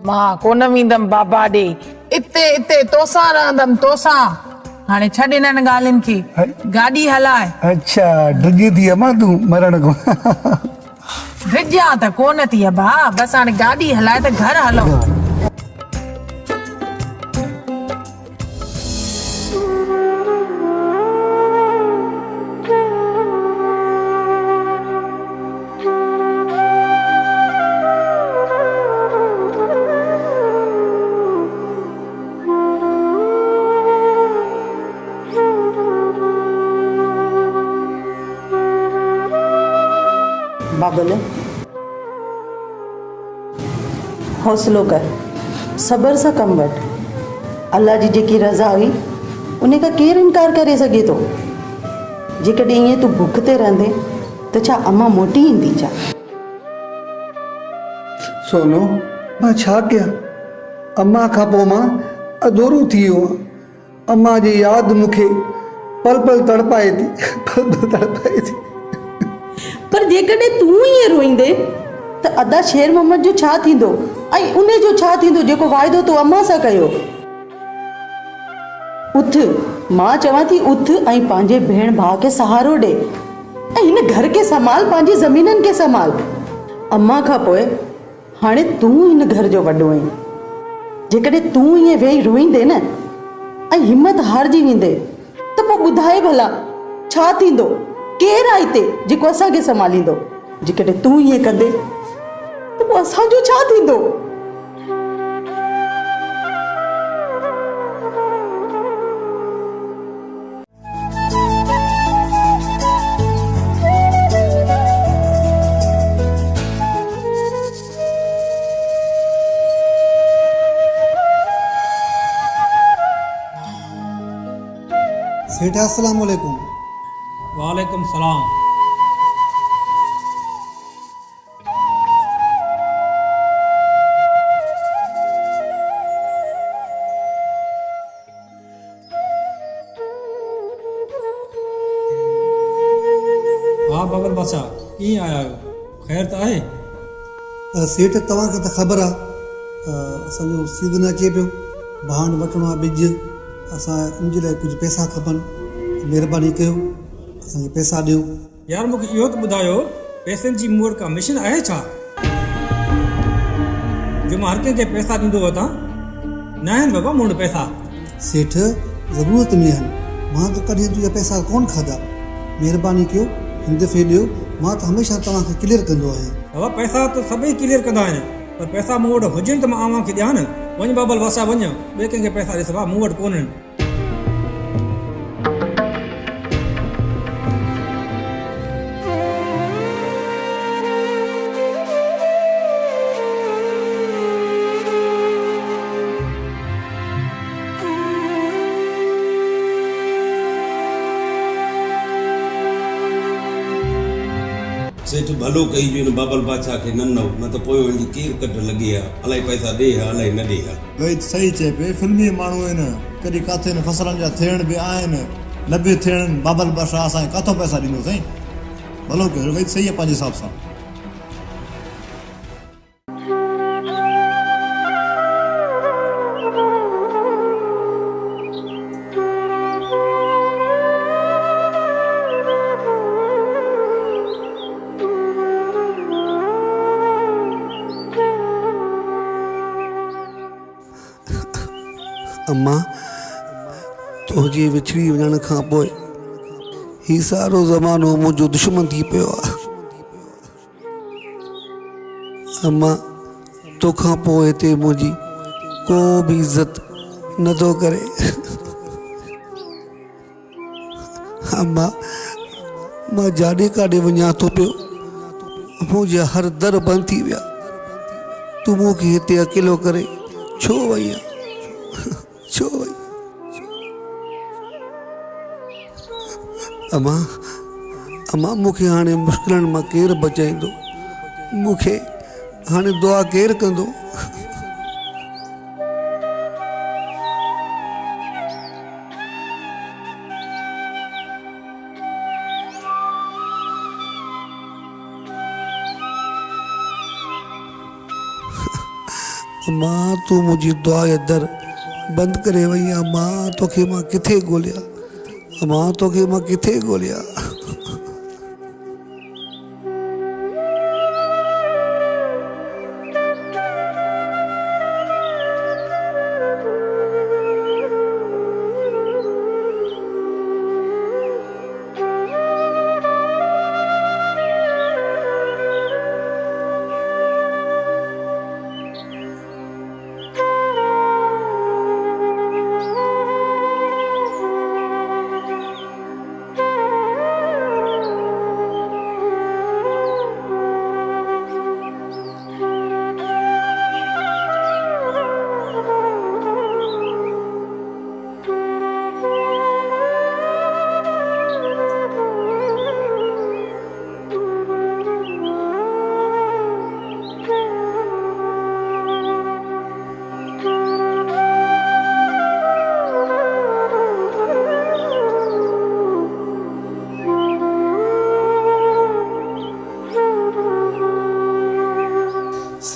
मां कोन वेंदम बाबा ॾे, इते तोसां रहंदम तोसां। हाणे छॾ इन्हनि ॻाल्हियुनि खे, गाॾी हलाए। अच्छा डगी थी अम्मा तू मरण को? ड्रिजा त कोन थी अब्बा, बस हाणे गाॾी हलाए त घर हलो। बाबल हौसलो कर, सबर सां कम वठ। अल्लाह जी जेकी रज़ा हुई उन खां केरु इनकार करे सघे थो। जेकॾहिं ईअं तूं भुख ते रहंदे त छा अम्मा मोटी ईंदी छा? सोनो मां छा कयां, अम्मा खां पोइ मां अधूरो थी वियो आहियां। अम्मा जी यादि मूंखे पल पल तड़पाए थी। पर जेकॾहिं तूं ईअं रोईंदे त अदा शेर मोहम्मद जो छा थींदो ऐं उन जो छा थींदो जेको वाइदो तूं अम्मा सां कयो? उथ, मां चवां थी उथ ऐं पंहिंजे भेण भाउ खे सहारो ॾे ऐं हिन घर खे संभाल, पंहिंजी ज़मीननि खे संभाल। अम्मा खां पोइ हाणे तूं हिन घर जो वॾो आहीं। जेकॾहिं तूं ईअं वेही रोईंदे न ऐं हिमत हारजी वेंदे त पोइ ॿुधाए भला छा थींदो? केरु आहे हिते जेको असांखे संभालींदो? जेकॾहिं तूं ईअं कंदे त पोइ असांजो छा थींदो? सेठ अस्सलाम वालेकुम। वालेकुम सलाम। हाँ बाबर बादशाह कीअं आया आहियो? ख़ैर त आहे? सेठ तव्हांखे त ख़बर आहे असांजो सीज़न अचे पियो, भाण वठिणो आहे ॿिज, असां इन जे लाइ कुझु पैसा खपनि, महिरबानी कयो असांखे पैसा ॾियो। यार मूंखे इहो त ॿुधायो पैसनि जी मूं वटि का मिशन आहे छा जो मां हर कंहिंखे पैसा ॾींदो वठां? न आहिनि बाबा मूं वटि पैसा। सेठ ज़रूरत में आहिनि, मां त कॾहिं तुंहिंजा पैसा कोन खाधा। महिरबानी कयो हिन दफ़े ॾियो, मां त हमेशह तव्हांखे क्लियर कंदो आहियां। बाबा पैसा तो सभई क्लियर कंदा आहिनि, पर पैसा मूं वटि हुजनि त मां अव्हां खे ॾियां न। वञ बाबल वासा वञ, ॿिए कंहिंखे पैसा ॾे सभा, मूं वटि कोन्हनि। सेठ भलो कई जो इन बाबल बादशाह खे न त पोइ वञी केर कट लॻी आहे, अलाए पैसा ॾे हा अलाए न ॾे हा। भई सही चए पे, फिल्मी माण्हू आहिनि, कॾहिं किथे न फसलनि जा थियण बि आहिनि, न बि थियण। बाबल बादशाह असांखे किथां पैसा ॾींदो साईं? भलो कयो, भई सही आहे पंहिंजे हिसाब सां। अम्मा, तुंहिंजी विछड़ी वञण खां पोइ ही सारो ज़मानो मुंहिंजो दुश्मन थी पियो आहे। अम्मा, तोखां पोइ हिते मुंहिंजी को बि इज़त नथो करे। अम्मा, मां जाॾे काॾे वञा थो पियो, मुंहिंजा हर दर बंदि थी विया। तूं मूंखे हिते अकेलो करे छो वई आहे? छो वई? अम्मा, मूंखे हाणे मुश्किलनि मां केरु बचाईंदो? मूंखे हाणे दुआ केरु कंदो? अम्मा, तूं मुंहिंजी दुआ जा दर बंदि करे वई आहे। मां तोखे मां किथे ॻोल्हियां? मां तोखे मां किथे ॻोल्हियां?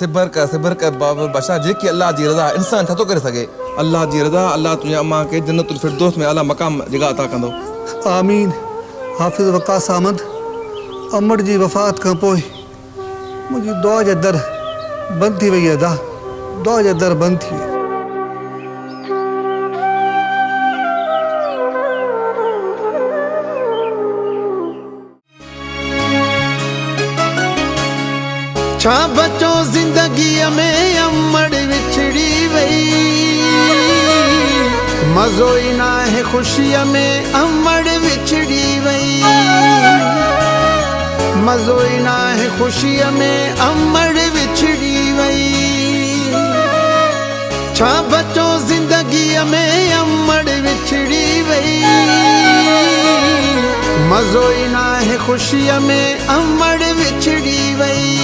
सिबर कर बाबल बादशाह, जेकी अल्लाह जी रज़ा इंसान छा थो करे सघे। अल्लाह जी रज़ा, अल्लाह तुंहिंजी अम्मा खे जन्नतुल फिरदौस में आला मक़ाम जॻह अता कंदो। आमीन। हाफ़िज़ वक़ास अहमद, अमड़ जी वफ़ात खां पोइ मुंहिंजी दुआ जा दर बंदि थी वई आहे। दुआ जा दर बंदि थी विया। छा बचो ज़िंदगीअ में अमड़ विछड़ी वई, मज़ो ई न आहे ख़ुशीअ में अमड़ विछड़ी वई, मज़ो ई न आहे ख़ुशीअ में अमड़ विछड़ी वई। छा बचो ज़िंदगीअ में अमड़ विछड़ी वई, मज़ो ई न आहे ख़ुशीअ में अमड़ विछड़ी वई,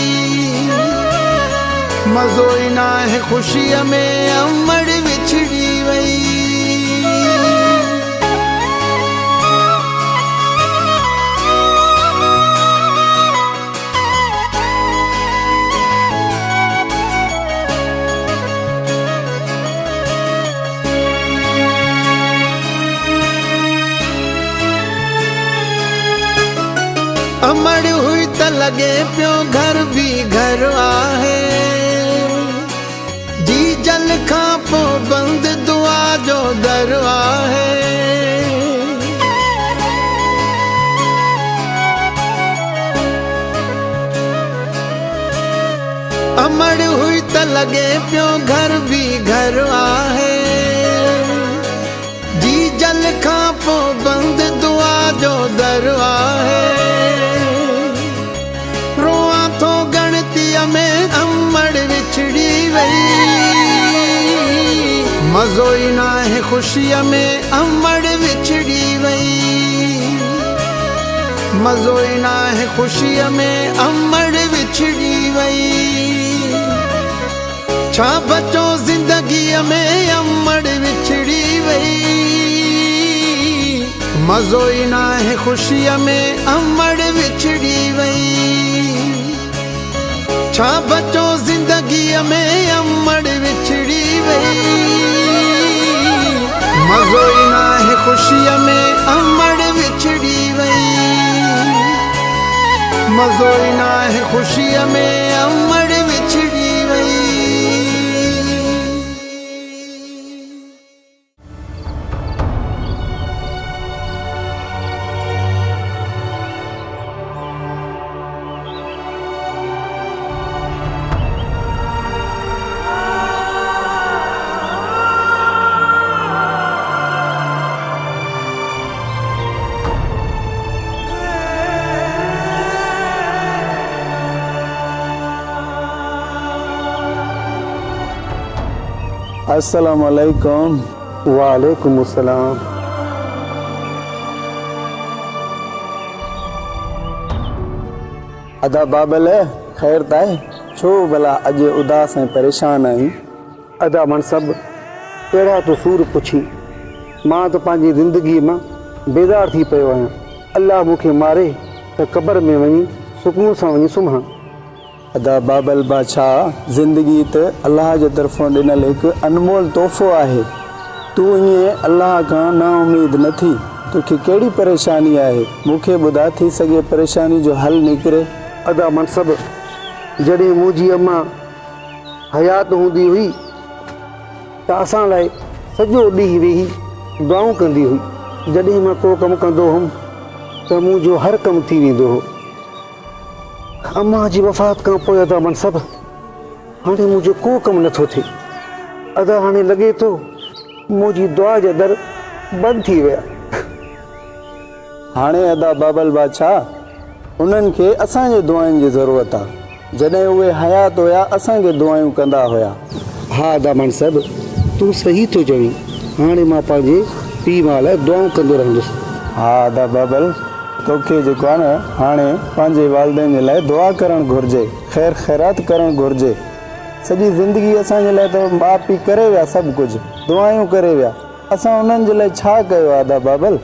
मज़ो ई न आहे ख़ुशीअ में अमड़ विछड़ी वई। अमड़ हुई त लगे पियो घर भी घर आहे, जी जल खां पोइ बंदि दुआ जो दर आहे। अमड़ हुई त लॻे पियो घर बि घर आहे। जी जल खां पोइ बंदि दुआ जो दर आहे। रोआं थो गणतीअ में अमड़ विछड़ी वई। मज़ो ई न आहे ख़ुशीअ में अमड़ विछड़ी वई। मज़ो ई न आहे ख़ुशीअ में अमड़ विछड़ी वई। छा बचो ज़िंदगीअ में अमड़ विछड़ी वई। मज़ो ई न आहे ख़ुशीअ में अमड़ विछड़ी वई। छा बचो ज़िंदगीअ में अमड़ विछड़ी वई। मज़ो ई न आहे ख़ुशीअ में अमड़ विछड़ी वई। मज़ो ई न आहे ख़ुशीअ में अमड़ विछड़ी वई। अस्सलाम वालेकुम। वालेकुम अस्सलाम। अदा बाबल ख़ैर ताए छो भला अॼु उदास ऐं परेशान आहीं? अदा मनसब अहिड़ा तो सूर पुछी। मां तो पंहिंजी ज़िंदगीअ मां बेज़ार थी पियो आहियां। अल्लाह मूंखे मारे त क़बर में वञी सुकून सां वञी सुम्हां। अदा बाबल बादशाह, ज़िंदगी त अल्लाह जे तरफ़ों ॾिनल हिकु अनमोल तोहफ़ो आहे। तूं ईअं अल्लाह खां ना उमेद न थी। तोखे कहिड़ी परेशानी आहे? मूंखे ॿुधा, थी सघे परेशानी जो हल निकिरे। अदा मनसब जॾहिं मुंहिंजी अम्मा हयात हूंदी हुई त असां लाइ सॼो ॾींहुं वेही दुआऊं कंदी हुई। जॾहिं मां को कमु कंदो हुउमि त मुंहिंजो हर कमु थी वेंदो हो। अम्मा जी वफ़ात खां पोइ अदा मनसब हाणे मुंहिंजो को कमु नथो थिए। अदा हाणे लॻे थो मुंहिंजी दुआ जा दर बंदि थी विया। हाणे अदा बाबल बादशाह, उन्हनि खे असांजे दुआउनि जी ज़रूरत आहे। जॾहिं उहे हयात हुया असांखे दुआयूं कंदा हुया। हा अदा मनसब तूं सही थो चवीं। हाणे मां पंहिंजे पीउ मां लाइ दुआऊं कंदो रहंदुसि। हा अदा बाबल, तोखे जेको आहे न हाणे पंहिंजे वालिदैन जे लाइ दुआ करणु घुरिजे, ख़ैर ख़ैरात करणु घुरिजे। सॼी ज़िंदगी असांजे लाइ त माउ पीउ करे विया, सभु कुझु दुआयूं करे विया। असां उन्हनि जे लाइ छा कयो आहे अदा बाबल?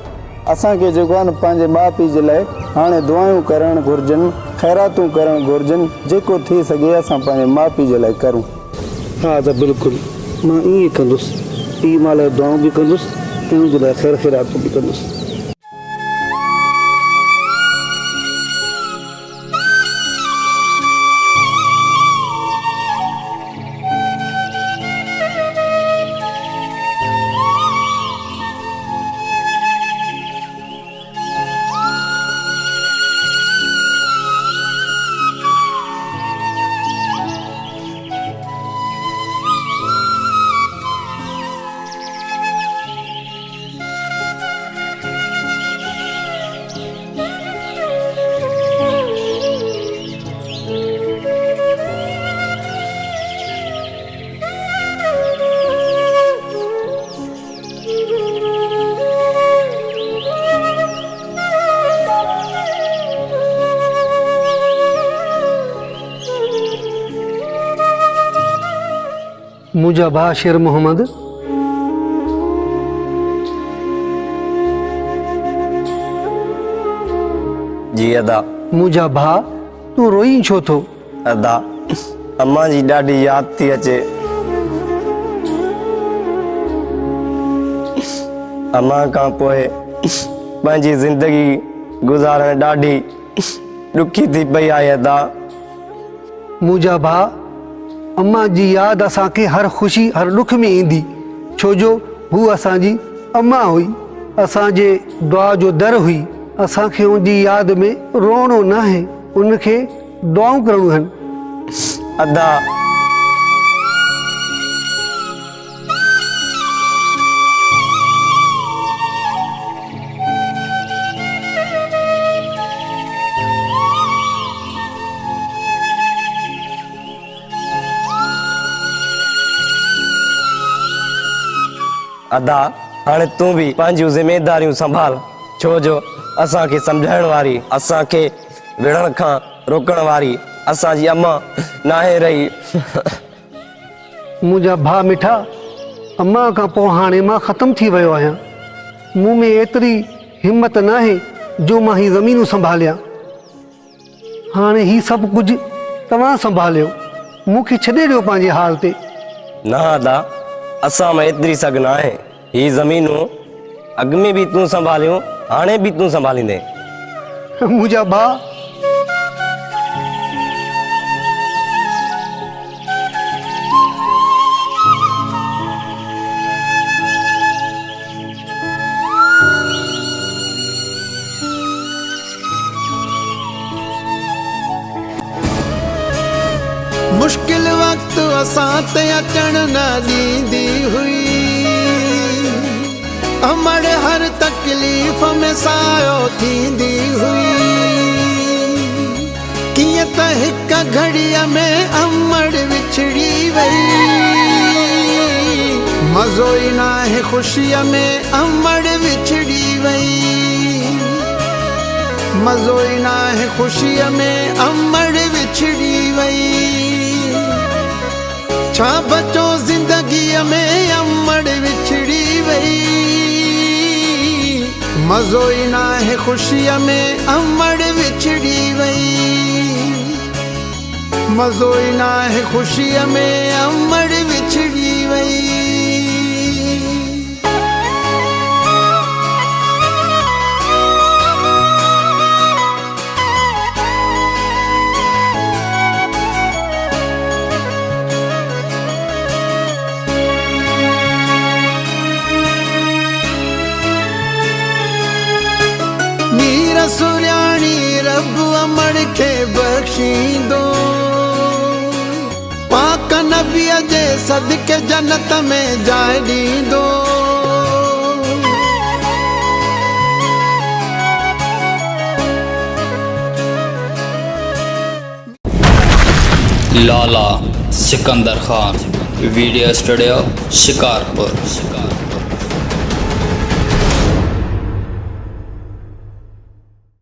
असांखे जेको आहे न पंहिंजे माउ पीउ जे लाइ हाणे दुआयूं करणु घुरिजनि, ख़ैरातूं करणु घुरिजनि। जेको थी सघे असां पंहिंजे माउ पीउ जे लाइ करूं। हा अदा बिल्कुलु, मां ईअं कंदुसि। पीउ मां लाइ दुआऊं बि कंदुसि ऐं हुन जे लाइ ख़ैर ख़ैरातूं बि कंदुसि। मुझा भा शेर मोहम्मद जी अदा। मुझा भा तू रोई छो थो? अदा अम्मा जी ॾाढी याद थी अचे। अम्मा खां पोइ पंहिंजी ज़िंदगी गुज़ारण ॾाढी ॾुखी थी पई आहे अदा। मुझा भा अम्मा जी यादि असांखे हर ख़ुशी हर दुख में ईंदी, छो जो हू असांजी अम्मा हुई, असांजे दुआ जो दर हुई। असांखे उनजी यादि में रोअणो न आहे, उनखे दुआऊं करणियूं आहिनि। अदा अदा हाणे तूं बि पंहिंजूं ज़िमेदारियूं संभाल, छो जो असांखे सम्झाइण वारी, असांखे विढ़ण खां रोकण वारी असांजी अम्मा नाहे रही। मुंहिंजा भाउ मिठा, अम्मा खां पोइ हाणे मां ख़तमु थी वियो आहियां। मूं में एतिरी हिमत न आहे जो मां ही ज़मीनूं संभालियां। हाणे ही सभु कुझु तव्हां संभालियो, मूंखे छॾे ॾियो पंहिंजे हाल ते। न अदा, असां में एतिरी सघ न आहे। ही ज़मीनूं अॻ में बि तूं संभालियूं, हाणे बि तूं संभालींदे। मुंहिंजा भाउ, मुश्किल वक्त असां ते अचण न ॾींदी हुई, अमड़ हर तकलीफ़ में सायो थींदी हुई। कीअं त हिक घड़ीअ में अमड़ विछड़ी वई, मज़ो ई न आहे ख़ुशीअ में अमड़ विछड़ी वई, मज़ो ई न आहे ख़ुशीअ में अमड़ विछड़ी वई। छा बचो ज़िंदगीअ में अमड़ विछड़ी वई, मज़ो ई न आहे ख़ुशीअ में अमड़ विछड़ी वई, मज़ो ई न आहे ख़ुशीअ में अमड़ विछड़ी वई। सुरियाणी रब अमड़ खे बख़्शींदो, पाक नबीअ जे सदके जन्नत में जाइ ॾींदो। लाला सिकंदर खान वीडियो स्टूडियो शिकारपुर।